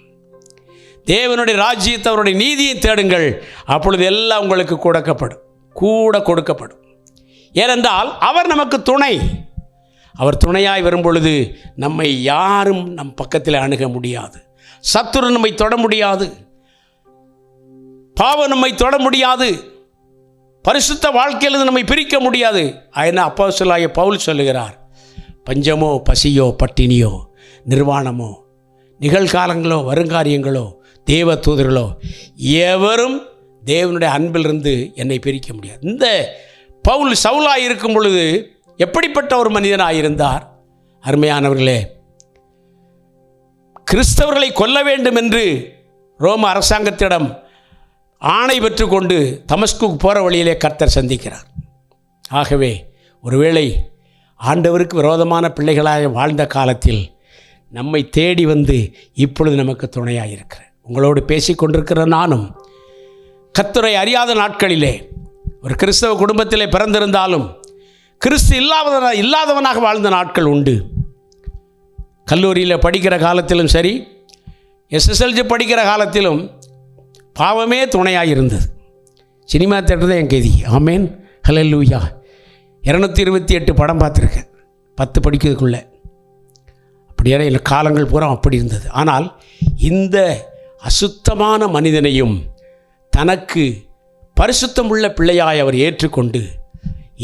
தேவனுடைய ராஜ்யத்தை, அவருடைய நீதியை தேடுங்கள், அப்பொழுது எல்லாம் உங்களுக்கு கொடுக்கப்படும். ஏனென்றால் அவர் நமக்கு துணை. அவர் துணையாய் வரும் பொழுது நம்மை யாரும் நம் பக்கத்தில் அணுக முடியாது. சத்துரு நம்மை தொட முடியாது, பாவம் நம்மை தொட முடியாது, பரிசுத்த வாழ்க்கையில் நம்மை பிரிக்க முடியாது. அதனால் அப்போஸ்தலனாகிய பவுல் சொல்லுகிறார், பஞ்சமோ பசியோ பட்டினியோ நிர்வாணமோ நிகழ்காலங்களோ வருங்காரியங்களோ தேவ தூதர்களோ எவரும் தேவனுடைய அன்பிலிருந்து என்னை பிரிக்க முடியாது. இந்த பவுல் சவுலாக இருக்கும் பொழுது எப்படிப்பட்ட ஒரு மனிதனாக இருந்தார்? அருமையானவர்களே, கிறிஸ்தவர்களை கொல்ல வேண்டும் என்று ரோம அரசாங்கத்திடம் ஆணை பெற்றுக்கொண்டு தமஸ்குக்கு போகிற வழியிலே கர்த்தர் சந்திக்கிறார். ஆகவே ஒருவேளை ஆண்டவருக்கு விரோதமான பிள்ளைகளாக வாழ்ந்த காலத்தில் நம்மை தேடி வந்து இப்பொழுது நமக்கு துணையாக இருக்கிற உங்களோடு பேசி கொண்டிருக்கிற நானும் கர்த்தரை அறியாத நாட்களிலே ஒரு கிறிஸ்தவ குடும்பத்திலே பிறந்திருந்தாலும் கிறிஸ்து இல்லாதவனாக வாழ்ந்த நாட்கள் உண்டு. கல்லூரியில் படிக்கிற காலத்திலும் சரி, SSLC படிக்கிற காலத்திலும் பாவமே துணையாக இருந்தது. சினிமா தேட்டர் தான் என் கதி. ஆமேன், ஹல்லேலூயா. 228 படம் பார்த்துருக்கேன் 10 படிக்கிறதுக்குள்ளே. அப்படியான காலங்கள் பூரா அப்படி இருந்தது. ஆனால் இந்த அசுத்தமான மனிதனையும் தனக்கு பரிசுத்தம் உள்ள பிள்ளையாய் அவர் ஏற்றுக்கொண்டு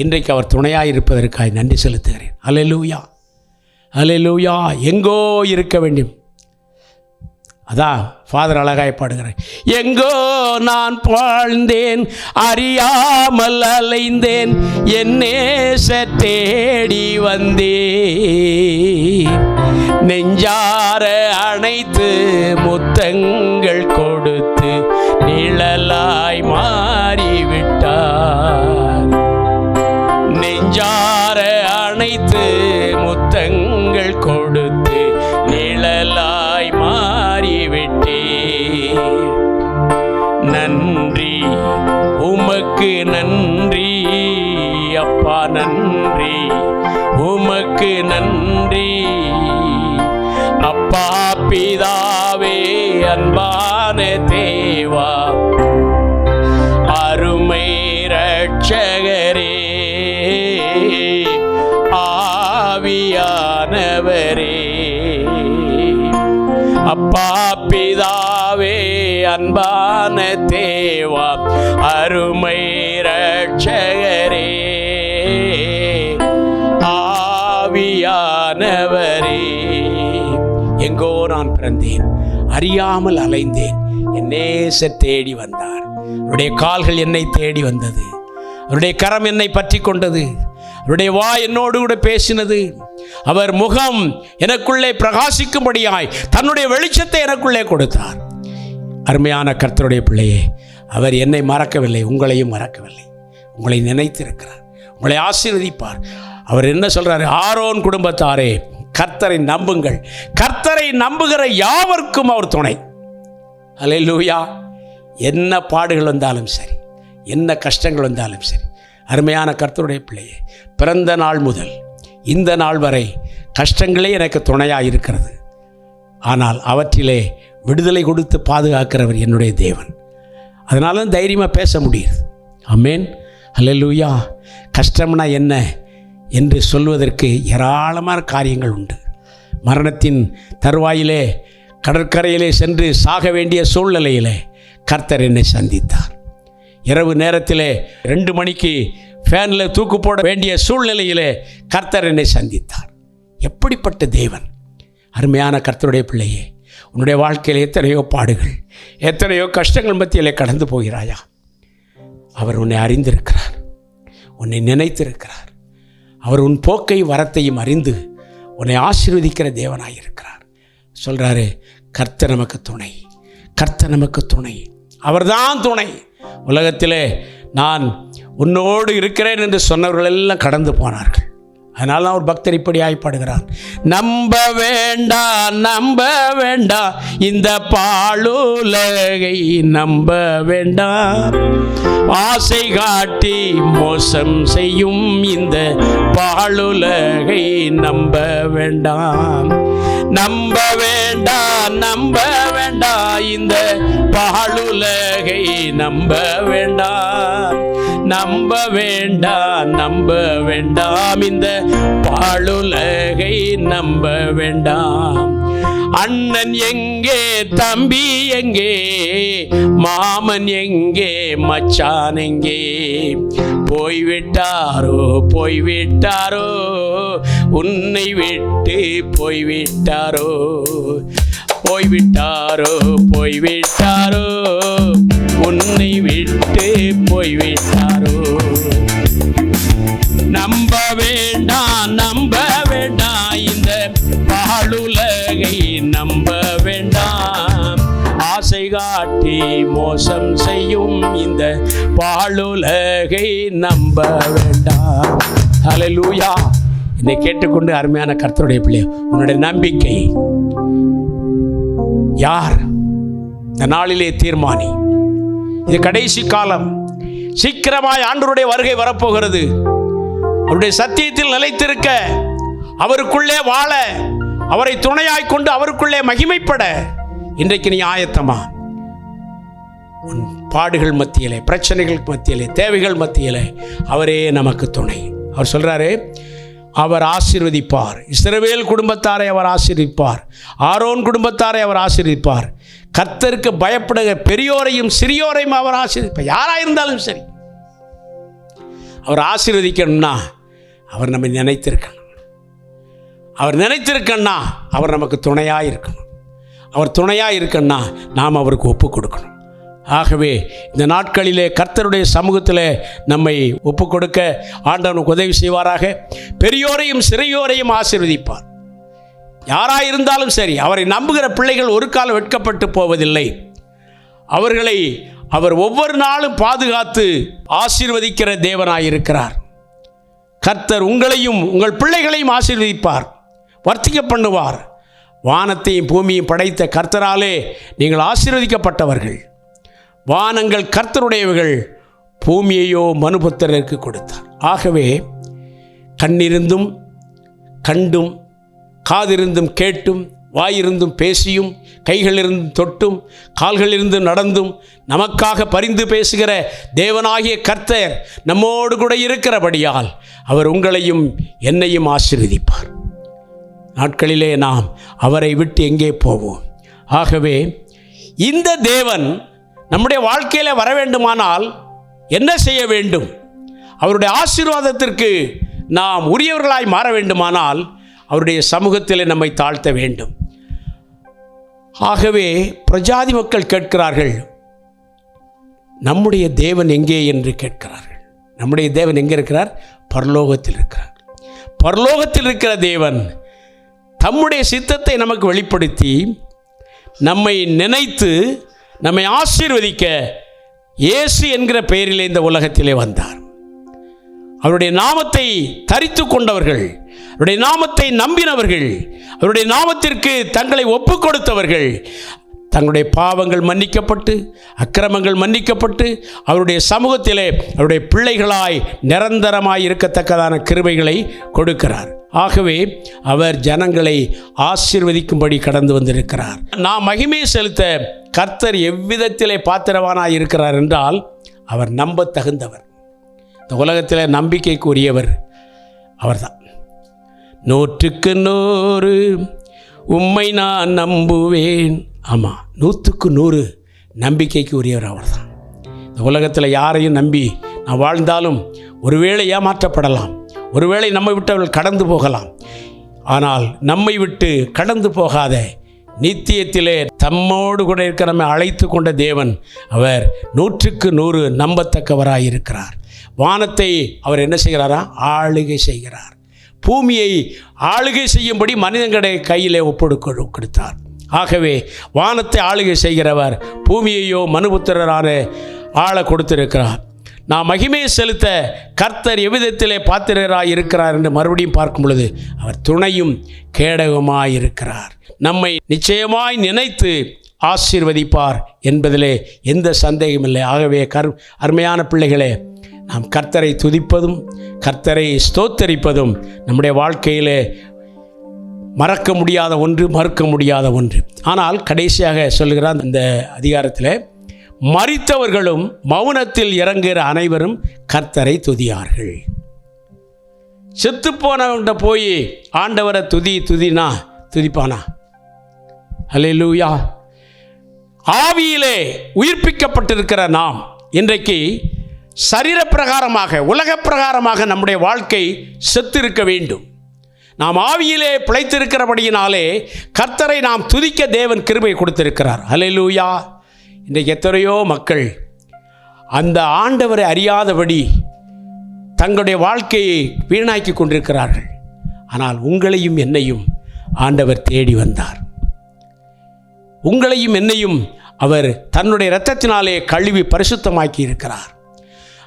இன்றைக்கு அவர் துணையாய் இருப்பதற்காக நன்றி செலுத்துகிறேன். அல்லேலூயா, அல்லேலூயா. எங்கோ இருக்க வேண்டும். அதான் ஃபாதர் அழகாய் பாடுகிறேன். எங்கோ நான் வாழ்ந்தேன், அறியாமல் அலைந்தேன், என் நேச தேடி வந்தேன், நெஞ்சார அணைத்து முத்தங்கள் கொடுத்து நிழலாய் மாறிவிட்டார். நெஞ்சார அணைத்து முத்தங்கள் கொடுத்து நிழலாய் மாறிவிட்டே. நன்றி உமக்கு நன்றி அப்பா, நன்றி உமக்கு நன்றி அப்பா. பிதாவே, அன்பான தேவா, அருமை இரட்சகரே, ஆவியானவரே, அப்பா பிதாவே, அன்பான தேவா, அருமை இரட்சகரே, ஆவியானவரே. எங்கோ நான் பிறந்தேன், அறியாமல் அலைந்தேன், என் நேசர் தேடி வந்தார். அவருடைய கால்கள் என்னை தேடி வந்தது, அவருடைய கரம் என்னை பற்றி கொண்டது, அவருடைய வாய் என்னோடு கூட பேசினது, அவர் முகம் எனக்குள்ளே பிரகாசிக்கும்படியாய் தன்னுடைய வெளிச்சத்தை எனக்குள்ளே கொடுத்தார். அருமையான கர்த்தருடைய பிள்ளையே, அவர் என்னை மறக்கவில்லை, உங்களையும் மறக்கவில்லை. உங்களை நினைத்திருக்கிறார், உங்களை ஆசீர்வதிப்பார். அவர் என்ன சொல்றாரு? ஆரோன் குடும்பத்தாரே, கர்த்தரை நம்புங்கள், கர்த்தரை நம்புகிற யாவர்க்கும் அவர் துணை. அல்லேலூயா. என்ன பாடுகள் வந்தாலும் சரி, என்ன கஷ்டங்கள் வந்தாலும் சரி, அருமையான கர்த்தருடைய பிள்ளையே, பிறந்த நாள் முதல் இந்த நாள் வரை கஷ்டங்களே எனக்கு துணையாக இருக்கிறது. ஆனால் அவற்றிலே விடுதலை கொடுத்து பாதுகாக்கிறவர் என்னுடைய தேவன். அதனால தைரியமாக பேச முடியுது. ஆமென், அல்லேலூயா. கஷ்டம்னா என்ன என்று சொல்வதற்கு ஏராளமான காரியங்கள் உண்டு. மரணத்தின் தருவாயிலே கடற்கரையிலே சென்று சாக வேண்டிய சூழ்நிலையிலே கர்த்தர் என்னை சந்தித்தார். இரவு நேரத்திலே 2 மணிக்கு ஃபேனில் தூக்கு போட வேண்டிய சூழ்நிலையிலே கர்த்தர் என்னை சந்தித்தார். எப்படிப்பட்ட தேவன்! அருமையான கர்த்தருடைய பிள்ளையே, உன்னுடைய வாழ்க்கையில் எத்தனையோ பாடுகள், எத்தனையோ கஷ்டங்கள் மத்தியிலே கடந்து போகிறாயா? அவர் உன்னை அறிந்திருக்கிறார், உன்னை நினைத்திருக்கிறார். அவர் உன் போக்கை வரத்தையும் அறிந்து உன்னை ஆசீர்வதிக்கிற தேவனாயிருக்கிறார். சொல்கிறாரு, கர்த்தர் நமக்கு துணை, கர்த்தர் நமக்கு துணை, அவர்தான் துணை. உலகத்திலே நான் உன்னோடு இருக்கிறேன் என்று சொன்னவர்கள் எல்லாம் கடந்து போனார்கள். அதனால அவர் பக்தர் இப்படி ஆய்ப்படுகிறான். நம்ப வேண்டாம், நம்ப வேண்டாம், இந்த பாழுலகை நம்ப வேண்டாம், ஆசை காட்டி மோசம் செய்யும் இந்த பாழுலகை நம்ப வேண்டாம். நம்ப வேண்டாம், நம்ப வேண்டாம், இந்த பாழுலகை நம்ப வேண்டாம், நம்ப வேண்டாம், நம்ப வேண்டாம், இந்த பாழுலகை நம்ப வேண்டாம். அண்ணன் எங்கே, தம்பி எங்கே, மாமன் எங்கே, மச்சான் எங்கே, போய்விட்டாரோ, போய்விட்டாரோ, உன்னை விட்டு போய்விட்டாரோ, போய்விட்டாரோ, போய்விட்டாரோ, உன்னை விட்டு போய்விட்டாரோ. நம்ப வேண்டாம், நம்ப வேண்டாம், இந்த பாழுலகை நம்ப வேண்டாம், ஆசை காட்டி மோசம் செய்யும் இந்த பாழுலகை நம்ப வேண்டாம். அல்லேலூயா. என்னை கேட்டுக்கொண்டு அருமையான கர்த்தருடைய பிள்ளை, உன்னுடைய நம்பிக்கை யார்? இந்த நாளிலே தீர்மானி. இது கடைசி காலம். சீக்கிரமாய் ஆண்டவருடைய வருகை வரப்போகிறது. அவருடைய சத்தியத்தில் நிலைத்திருக்க, அவருக்குள்ளே வாழ, அவரை துணையாய் கொண்டு அவருக்குள்ளே மகிமைப்பட இன்றைக்கு நீ ஆயத்தமா? உன் பாடுகள் மத்தியிலே, பிரச்சனைகள் மத்தியிலே, தேவைகள் மத்தியிலே அவரே நமக்கு துணை. அவர் சொல்றாரு, அவர் ஆசீர்வதிப்பார். இஸ்ரவேல் குடும்பத்தாரை அவர் ஆசீர்வதிப்பார், ஆரோன் குடும்பத்தாரை அவர் ஆசீர்வதிப்பார். கர்த்தருக்கு பயப்படுகிற பெரியோரையும் சிறியோரையும் அவர் ஆசீர்வதிப்பார். யாராக இருந்தாலும் சரி, அவர் ஆசீர்வதிக்கணும்னா அவர் நம்மை நினைத்திருக்கணும். அவர் நினைத்திருக்கணும்னா அவர் நமக்கு துணையாக இருக்கணும். அவர் துணையாக இருக்கணும்னா நாம் அவருக்கு ஒப்பு கொடுக்கணும். ஆகவே இந்த நாட்களிலே கர்த்தருடைய சமூகத்தில் நம்மை ஒப்பு கொடுக்க ஆண்டவனுக்கு உதவி செய்வாராக. பெரியோரையும் சிறியோரையும் ஆசீர்வதிப்பார். யாராக இருந்தாலும் சரி, அவரை நம்புகிற பிள்ளைகள் ஒரு காலம் வெட்கப்பட்டு போவதில்லை. அவர்களை அவர் ஒவ்வொரு நாளும் பாதுகாத்து ஆசீர்வதிக்கிற தேவனாயிருக்கிறார். கர்த்தர் உங்களையும் உங்கள் பிள்ளைகளையும் ஆசீர்வதிப்பார், வர்த்திக்க பண்ணுவார். வானத்தையும் பூமியையும் படைத்த கர்த்தராலே நீங்கள் ஆசீர்வதிக்கப்பட்டவர்கள். வானங்கள் கர்த்தருடையவர்கள், பூமியையோ மனுபுத்திரருக்கு கொடுத்தார். ஆகவே கண்ணிருந்தும் கண்டும், காதிருந்தும் கேட்டும், வாயிருந்தும் பேசியும், கைகளிலிருந்தும் தொட்டும், கால்களிலிருந்து நடந்தும் நமக்காக பரிந்து பேசுகிற தேவனாகிய கர்த்தர் நம்மோடு கூட இருக்கிறபடியால் அவர் உங்களையும் என்னையும் ஆசீர்வதிப்பார். நாட்களிலே நாம் அவரை விட்டு எங்கே போவோம்? ஆகவே இந்த தேவன் நம்முடைய வாழ்க்கையில் வர வேண்டுமானால் என்ன செய்ய வேண்டும்? அவருடைய ஆசீர்வாதத்திற்கு நாம் உரியவர்களாய் மாற வேண்டுமானால் அவருடைய சமூகத்தில் நம்மை தாழ்த்த வேண்டும். ஆகவே பிரஜாதி மக்கள் கேட்கிறார்கள், நம்முடைய தேவன் எங்கே என்று கேட்கிறார்கள். நம்முடைய தேவன் எங்கே இருக்கிறார்? பரலோகத்தில் இருக்கிறார். பரலோகத்தில் இருக்கிற தேவன் தம்முடைய சித்தத்தை நமக்கு வெளிப்படுத்தி நம்மை நினைத்து நம்மை ஆசீர்வதிக்க இயேசு என்கிற பெயரிலே இந்த உலகத்திலே வந்தார். அவருடைய நாமத்தை தரித்து கொண்டவர்கள், அவருடைய நாமத்தை நம்பினவர்கள், அவருடைய நாமத்திற்கு தங்களை ஒப்பு கொடுத்தவர்கள் தங்களுடைய பாவங்கள் மன்னிக்கப்பட்டு, அக்கிரமங்கள் மன்னிக்கப்பட்டு, அவருடைய சமூகத்திலே அவருடைய பிள்ளைகளாய் நிரந்தரமாய் இருக்கத்தக்கதான கிருபைகளை கொடுக்கிறார். ஆகவே அவர் ஜனங்களை ஆசீர்வதிக்கும்படி கடந்து வந்திருக்கிறார். நாம் மகிமை செலுத்த கர்த்தர் எவ்விதத்திலே பாத்திரவானாய் இருக்கிறார் என்றால் அவர் நம்ப தகுந்தவர். இந்த உலகத்தில் நம்பிக்கைக்குரியவர் அவர்தான். 100க்கு 100 உம்மை நான் நம்புவேன். ஆமாம், 100க்கு 100 நம்பிக்கைக்கு உரியவர் அவர்தான். இந்த உலகத்தில் யாரையும் நம்பி நான் வாழ்ந்தாலும் ஒருவேளை ஏமாற்றப்படலாம், ஒருவேளை நம்மை விட்டு அவர்கள் கடந்து போகலாம். ஆனால் நம்மை விட்டு கடந்து போகாத நித்தியத்திலே தம்மோடு கூட இருக்கிற நம்மை அழைத்து கொண்ட தேவன் அவர் 100க்கு 100 நம்பத்தக்கவராய் இருக்கிறார். வானத்தை அவர் என்ன செய்கிறாரா? ஆளுகை செய்கிறார். பூமியை ஆளுகை செய்யும்படி மனிதனுடைய கையிலே கொடுத்தார். ஆகவே வானத்தை ஆளுகை செய்கிறவர் பூமியையோ மனுபுத்திரரான ஆள கொடுத்திருக்கிறார். நாம் மகிமையை செலுத்த கர்த்தர் எவ்விதத்திலே பாத்திரராய் இருக்கிறார் என்று மறுபடியும் பார்க்கும் பொழுது அவர் துணையும் கேடகமாய் இருக்கிறார். நம்மை நிச்சயமாய் நினைத்து ஆசீர்வதிப்பார் என்பதிலே எந்த சந்தேகமில்லை. ஆகவே அருமையான பிள்ளைகளே, நாம் கர்த்தரை துதிப்பதும் கர்த்தரை ஸ்தோத்தரிப்பதும் நம்முடைய வாழ்க்கையிலே மறக்க முடியாத ஒன்று, மறுக்க முடியாத ஒன்று. ஆனால் கடைசியாக சொல்லுகிறார் இந்த அதிகாரத்தில், மரித்தவர்களும் மௌனத்தில் இறங்குகிற அனைவரும் கர்த்தரை துதியார்கள். செத்துப்போனவன்கிட்ட போய் ஆண்டவரை துதினா துதிப்பானா? அல்லேலூயா. ஆவியிலே உயிர்ப்பிக்கப்பட்டிருக்கிற நாம் இன்றைக்கு சரீரப்பிரகாரமாக, உலக பிரகாரமாக நம்முடைய வாழ்க்கை செத்திருக்க வேண்டும். நாம் ஆவியிலே பிழைத்திருக்கிறபடியினாலே கர்த்தரை நாம் துதிக்க தேவன் கிருபை கொடுத்திருக்கிறார். அல்லேலூயா. இன்றைக்கு எத்தனையோ மக்கள் அந்த ஆண்டவரை அறியாதபடி தங்களுடைய வாழ்க்கையை வீணாக்கி கொண்டிருக்கிறார்கள். ஆனால் உங்களையும் என்னையும் ஆண்டவர் தேடி வந்தார். உங்களையும் என்னையும் அவர் தன்னுடைய இரத்தத்தினாலே கழுவி பரிசுத்தமாக்கி இருக்கிறார்.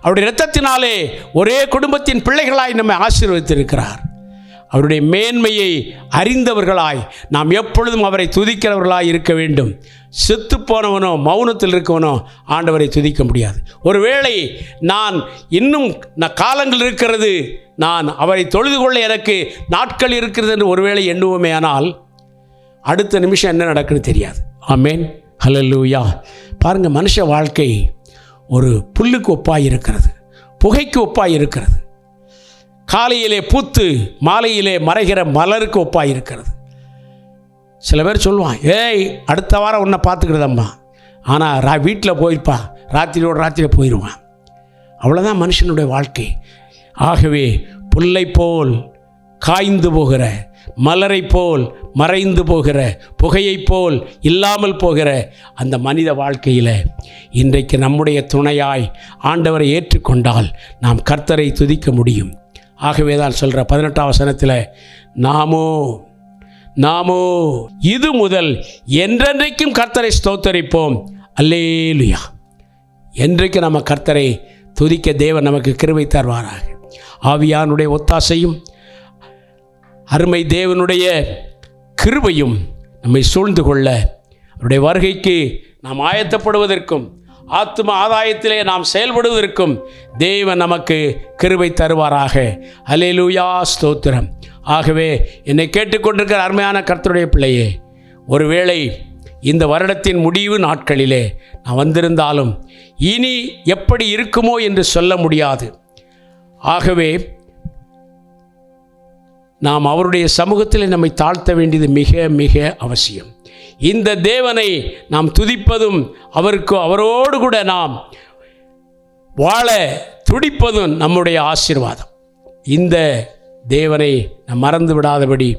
அவருடைய இரத்தத்தினாலே ஒரே குடும்பத்தின் பிள்ளைகளாய் நம்மை ஆசீர்வதித்திருக்கிறார். அவருடைய மேன்மையை அறிந்தவர்களாய் நாம் எப்பொழுதும் அவரை துதிக்கிறவர்களாய் இருக்க வேண்டும். செத்து போனவனோ மௌனத்தில் இருக்கவனோ ஆண்டவரை துதிக்க முடியாது. ஒருவேளை நான் இன்னும் காலங்கள் இருக்கிறது, நான் அவரை தொழுது கொள்ள எனக்கு நாட்கள் இருக்கிறது என்று ஒருவேளை எண்ணுவோமே, ஆனால் அடுத்த நிமிஷம் என்ன நடக்குன்னு தெரியாது. ஆமேன், ஹல்லேலூயா. பாருங்கள், மனுஷ வாழ்க்கை ஒரு புல்லுக்கு ஒப்பாய் இருக்கிறது, புகைக்கு ஒப்பாய் இருக்கிறது, காலையிலே பூத்து மாலையிலே மறைகிற மலருக்கு ஒப்பாய் இருக்கிறது. சில பேர் சொல்லுவான், ஏய் அடுத்த வாரம் உன்னை பார்த்துக்கிறதம்மா, ஆனால் வீட்டில் போயிருப்பா, ராத்திரி போயிடுவான். அவ்வளோதான் மனுஷனுடைய வாழ்க்கை. ஆகவே புல்லை போல் காய்ந்து போகிற, மலரை போல் மறைந்து போகிற, புகையைப் போல் இல்லாமல் போகிற அந்த மனித வாழ்க்கையில் இன்றைக்கு நம்முடைய துணையாய் ஆண்டவரை ஏற்றுக்கொண்டால் நாம் கர்த்தரை துதிக்க முடியும். ஆகவே தான் சொல்கிற 18ஆம் வசனத்தில், நாமோ இது முதல் என்றென்றைக்கும் கர்த்தரை ஸ்தோத்தரிப்போம், அல்லேலுயா. என்றைக்கு நம்ம கர்த்தரை துதிக்க தேவன் நமக்கு கிருபை தருவாராக. ஆவியானுடைய ஒத்தாசையும் அருமை தேவனுடைய கிருபையும் நம்மை சூழ்ந்து கொள்ள, அவருடைய வருகைக்கு நாம் ஆயத்தப்படுவதற்கும் ஆத்தும ஆதாயத்திலே நாம் செயல்படுவதற்கும் தேவன் நமக்கு கிருபை தருவாராக. அல்லேலூயா, ஸ்தோத்திரம். ஆகவே என்னை கேட்டுக்கொண்டிருக்கிற அருமையான கர்த்தருடைய பிள்ளையே, ஒருவேளை இந்த வருடத்தின் முடிவு நாட்களிலே நான் வந்திருந்தாலும் இனி எப்படி இருக்குமோ என்று சொல்ல முடியாது. ஆகவே நாம் அவருடைய சமூகத்தில் நம்மை தாழ்த்த வேண்டியது மிக மிக அவசியம். இந்த தேவனை நாம் துதிப்பதும் அவரோடு கூட நாம் வாழ துடிப்பதும் நம்முடைய ஆசீர்வாதம். இந்த தேவனை நாம் மறந்து விடாதபடி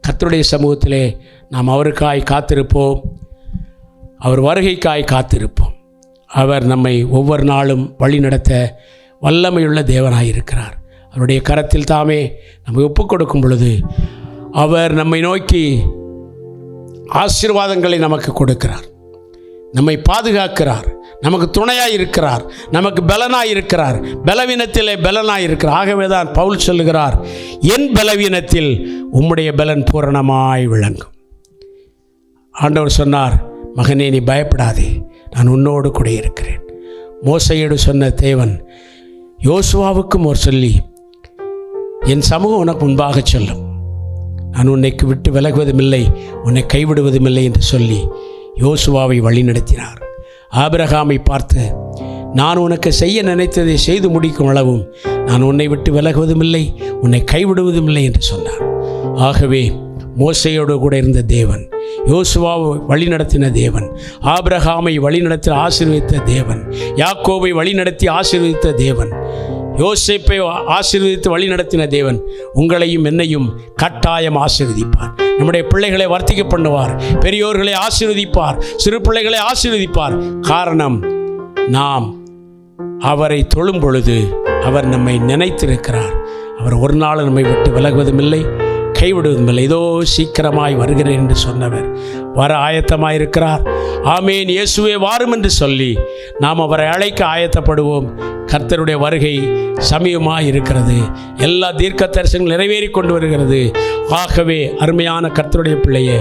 கர்த்தருடைய சமூகத்திலே நாம் அவருக்காய் காத்திருப்போம், அவர் வருகைக்காய் காத்திருப்போம். அவர் நம்மை ஒவ்வொரு நாளும் வழி நடத்த வல்லமையுள்ள தேவனாயிருக்கிறார். அவருடைய கரத்தில் தாமே நம்மை ஒப்புக் கொடுக்கும் பொழுது அவர் நம்மை நோக்கி ஆசீர்வாதங்களை நமக்கு கொடுக்கிறார், நம்மை பாதுகாக்கிறார், நமக்கு துணையாக இருக்கிறார், நமக்கு பலனாக இருக்கிறார், பலவீனத்திலே பலனாக இருக்கிறார். ஆகவே தான் பவுல் சொல்லுகிறார், என் பலவீனத்தில் உம்முடைய பலன் பூரணமாய் விளங்கும். ஆண்டவர் சொன்னார், மகனே நீ பயப்படாதே, நான் உன்னோடு கூட இருக்கிறேன். மோசையோடு சொன்ன தேவன் யோசுவாவுக்கும் ஒரு சொல்லி, என் சமூகம் உனக்கு முன்பாக சொல்லும், நான் உன்னை விட்டு விலகுவதுமில்லை, உன்னை கைவிடுவதுமில்லை என்று சொல்லி யோசுவாவை வழிநடத்தினார். ஆபிரகாமை பார்த்து, நான் உனக்கு செய்ய நினைத்ததை செய்து முடிக்கும் அளவும் நான் உன்னை விட்டு விலகுவதுமில்லை, உன்னை கைவிடுவதுமில்லை என்று சொன்னார். ஆகவே மோசையோடு கூட இருந்த தேவன், யோசுவாவை வழிநடத்தின தேவன், ஆபிரகாமை வழிநடத்தி ஆசீர்வதித்த தேவன், யாக்கோபை வழிநடத்தி ஆசீர்வதித்த தேவன், யோசேப்பை ஆசீர்வதித்து வழிநடத்தின தேவன் உங்களையும் என்னையும் கட்டாயம் ஆசீர்வதிப்பார். நம்முடைய பிள்ளைகளை வர்த்திக்க பண்ணுவார், பெரியோர்களை ஆசீர்வதிப்பார், சிறு பிள்ளைகளை ஆசீர்வதிப்பார். காரணம், நாம் அவரை தொழும் பொழுது அவர் நம்மை நினைத்திருக்கிறார். அவர் ஒரு நாள் நம்மை விட்டு விலகுவதுமில்லை, கைவிடுவதுமில்லை. இதோ சீக்கிரமாய் வருகிறேன் என்று சொன்னவர் வர ஆயத்தமாயிருக்கிறார். ஆமேன், இயேசுவே வாரும் என்று சொல்லி நாம் அவரை அழைக்க ஆயத்தப்படுவோம். கர்த்தருடைய வருகை சமயமாய் இருக்கிறது. எல்லா தீர்க்க தரிசனங்கள் நிறைவேறி கொண்டு வருகிறது. ஆகவே அருமையான கர்த்தருடைய பிள்ளையே,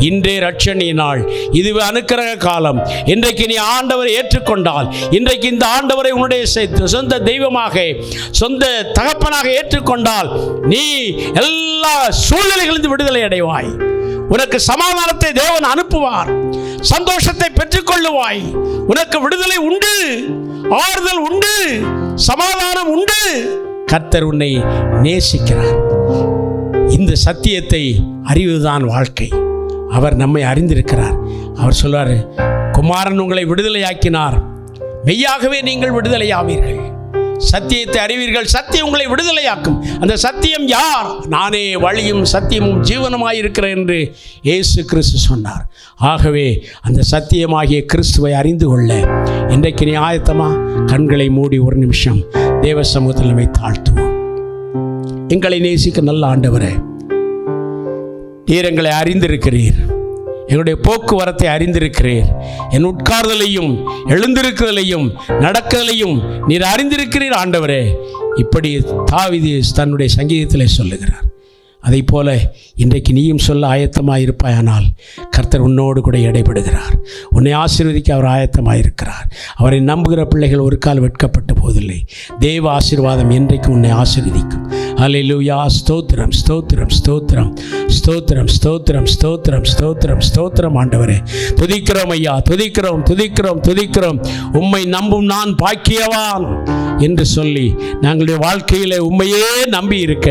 இன்றே ரட்சணிய நாள், இதுவே அனுக்கிரக காலம். இன்றைக்கு நீ ஆண்டவரை ஏற்றுக்கொண்டால், இன்றைக்கு இந்த ஆண்டவரை உன்னுடைய சொந்த தெய்வமாக, சொந்த தகப்பனாக ஏற்றுக்கொண்டால், நீ எல்லா சூழ்நிலைகளிலிருந்து விடுதலை அடைவாய். உனக்கு சமாதானத்தை தேவன் அனுப்புவார், சந்தோஷத்தை பெற்றுக்கொள்ளுவாய். உனக்கு விடுதலை உண்டு, ஆறுதல் உண்டு, சமாதானம் உண்டு. கர்த்தர் உன்னை நேசிக்கிறார். இந்த சத்தியத்தை அறிவதுதான் வாழ்க்கை. அவர் நம்மை அறிந்திருக்கிறார். அவர் சொல்வார், குமாரன் உங்களை விடுதலையாக்கினார், மெய்யாகவே நீங்கள் விடுதலையாவீர்கள். சத்தியத்தை அறிவீர்கள், சத்தியம் உங்களை விடுதலையாக்கும். அந்த சத்தியம் யார்? நானே வழியும் சத்தியமும் ஜீவனுமாயிருக்கிறேன் என்று இயேசு கிறிஸ்து சொன்னார். ஆகவே அந்த சத்தியமாகிய கிறிஸ்துவை அறிந்து கொள்ள இன்றைக்கு நீ ஆயத்தமா? கண்களை மூடி ஒரு நிமிஷம் தேவ சமூகத்தில் நம்மை தாழ்த்துவோம். எங்களை நேசிக்க நல்ல ஆண்டவரே, நீர் எங்களை அறிந்திருக்கிறீர், எங்களுடைய போக்குவரத்தை அறிந்திருக்கிறீர், என் உட்கார்தலையும் எழுந்திருக்கிறதையும் நடக்கிறதையும் நீர் அறிந்திருக்கிறீர் ஆண்டவரே. இப்படி தாவீது தன்னுடைய சங்கீதத்தில் சொல்லுகிறார். அதை போல இன்றைக்கு நீயும் சொல்ல ஆயத்தமாக இருப்பாயானால் கர்த்தர் உன்னோடு கூட இடைபடுகிறார். உன்னை ஆசீர்வதிக்க அவர் ஆயத்தமாக இருக்கிறார். அவரை நம்புகிற பிள்ளைகள் ஒரு கால் வெட்கப்பட்ட போதில்லை. தேவ ஆசீர்வாதம் என்றைக்கும் உன்னை ஆசீர்வதிக்கும். ஹல்லேலூயா. ஸ்தோத்திரம் ஸ்தோத்திரம் ஸ்தோத்திரம் ஸ்தோத்திரம் ஸ்தோத்திரம் ஸ்தோத்திரம் ஸ்தோத்திரம் ஸ்தோத்திரம் ஆண்டவரே. துதிக்கிறோம் ஐயா, துதிக்கிறோம் துதிக்கிறோம் துதிக்கிறோம். உம்மை நம்பும் நான் பாக்கியவான் என்று சொல்லி நாங்களுடைய வாழ்க்கையில் உண்மையே நம்பி இருக்க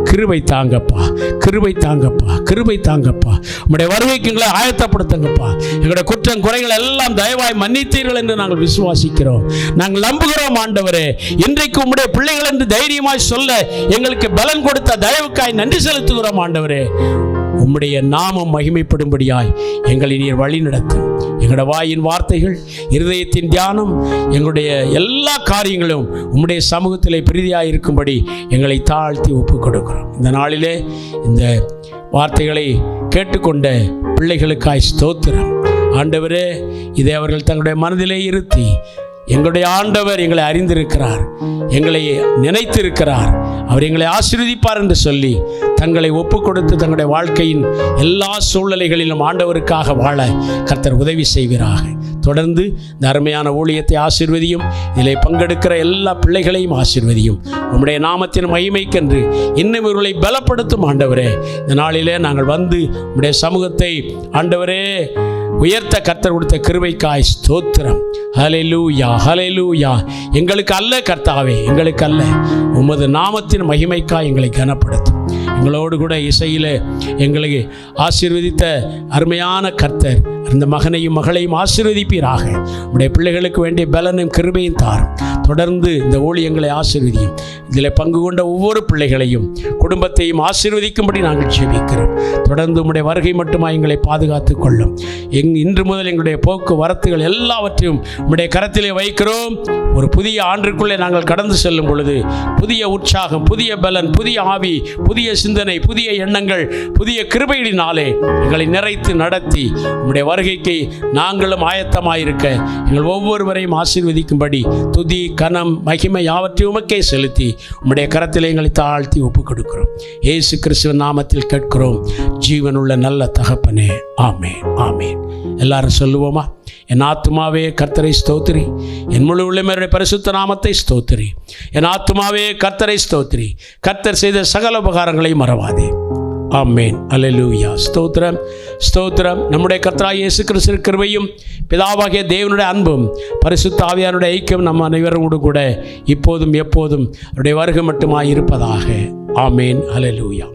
கிருபை தாங்கப்பா, கிருபை தாங்கப்பா, கிருபை தாங்கப்பா. உம்முடைய வருகைக்கு எங்களை ஆயத்தப்படுத்துங்கப்பா. எங்களுடைய குற்றம் குறைகள் எல்லாம் தயவாய் மன்னித்தீர்கள் என்று நாங்கள் விசுவாசிக்கிறோம், நாங்கள் நம்புகிறோம் ஆண்டவரே. இன்றைக்கு உம்முடைய பிள்ளைகள் என்று தைரியமாய் சொல்ல எங்களுக்கு பலன் கொடுத்த தயவுக்காய் நன்றி செலுத்துகிறோம் ஆண்டவரே. உம்முடைய நாமம் மகிமைப்படும்படியாய் எங்களை நீர் வழி நடத்தும். எங்களுடைய வாயின் வார்த்தைகள், இருதயத்தின் தியானம், எங்களுடைய எல்லா காரியங்களும் உம்முடைய சமூகத்திலே பிரீதியாக இருக்கும்படி எங்களை தாழ்த்தி ஒப்புக் கொடுக்கிறோம். இந்த நாளிலே இந்த வார்த்தைகளை கேட்டுக்கொண்ட பிள்ளைகளுக்காய் ஸ்தோத்திரம் ஆண்டவரே. இதை அவர்கள் தங்களுடைய மனதிலே இருத்தி, எங்களுடைய ஆண்டவர் எங்களை அறிந்திருக்கிறார், எங்களை நினைத்திருக்கிறார், அவர் எங்களை ஆசீர்வதிப்பார் என்று சொல்லி தங்களை ஒப்புக் கொடுத்து தங்களுடைய வாழ்க்கையின் எல்லா சூழ்நிலைகளிலும் ஆண்டவருக்காக வாழ கர்த்தர் உதவி செய்வீராக. தொடர்ந்து இந்த அருமையான ஊழியத்தை ஆசீர்வதியும். இதில் பங்கெடுக்கிற எல்லா பிள்ளைகளையும் ஆசீர்வதியும். உம்முடைய நாமத்தின் மகிமைக்கென்று இன்னும் இவர்களை பலப்படுத்தும் ஆண்டவரே. இந்த நாளிலே நாங்கள் வந்து உம்முடைய சமூகத்தை ஆண்டவரே உயர்த்த கர்த்தர் கொடுத்த கிருபைக்காய் ஸ்தோத்திரம். ஹல்லேலூயா ஹல்லேலூயா. எங்களுக்கு அல்ல கர்த்தாவே, எங்களுக்கு அல்ல, உமது நாமத்தின் மகிமைக்காய் எங்களை கனப்படுத்தும். எங்களோடு கூட இசையில் எங்களை ஆசீர்வதித்த அருமையான கர்த்தர் அந்த மகனையும் மகளையும் ஆசீர்வதிப்பீராக. உடைய பிள்ளைகளுக்கு வேண்டிய பலனும் கிருபையும் தாரும். தொடர்ந்து இந்த ஊழியங்களை ஆசீர்வதியும். இதில் பங்கு கொண்ட ஒவ்வொரு பிள்ளைகளையும் குடும்பத்தையும் ஆசீர்வதிக்கும்படி நாங்கள் ஜெபிக்கிறோம். தொடர்ந்து உம்முடைய வருகை மட்டுமா எங்களை பாதுகாத்து கொள்ளும். இன்று முதல் எங்களுடைய போக்குவரத்துகள் எல்லாவற்றையும் உம்முடைய கரத்திலே வைக்கிறோம். ஒரு புதிய ஆண்டிற்குள்ளே நாங்கள் கடந்து செல்லும் பொழுது புதிய உற்சாகம், புதிய பலன், புதிய ஆவி, புதிய சிந்தனை, புதிய எண்ணங்கள், புதிய கிருபையினாலே எங்களை நிறைத்து நடத்தி உம்முடைய வருகைக்கு நாங்களும் ஆயத்தமாயிருக்க எங்கள் ஒவ்வொருவரையும் ஆசீர்வதிக்கும்படி துதி கனம் மகிமை யாவற்றையும் உமக்கே செலுத்தி உம்முடைய கரத்திலே எங்களை தாழ்த்தி ஒப்புக் கொடுக்கிறோம். இயேசு கிறிஸ்துவின் நாமத்தில் கேட்கிறோம் ஜீவனுள்ள நல்ல தகப்பனே, ஆமேன் ஆமேன். எல்லாரும் சொல்லுவோமா? என் ஆத்துமாவே கர்த்தரை ஸ்தோத்திரி, என் முழு உள்ளமே பரிசுத்த நாமத்தை ஸ்தோத்திரி. என் ஆத்துமாவே கர்த்தரை ஸ்தோத்திரி, கர்த்தர் செய்த சகல உபகாரங்களையும் மறவாதே. ஆமேன். அல்லேலூயா. ஸ்தோத்திரம் ஸ்தோத்திரம். நம்முடைய கர்த்தராகிய இயேசு கிறிஸ்துவின் கிருபையும் பிதாவாகிய தேவனுடைய அன்பும் பரிசுத்த ஆவியானுடைய ஐக்கியம் நம்ம அனைவரோடு கூட இப்போதும் எப்போதும் அவருடைய வருகை மட்டுமாய் இருப்பதாக. ஆமேன். அல்லேலூயா.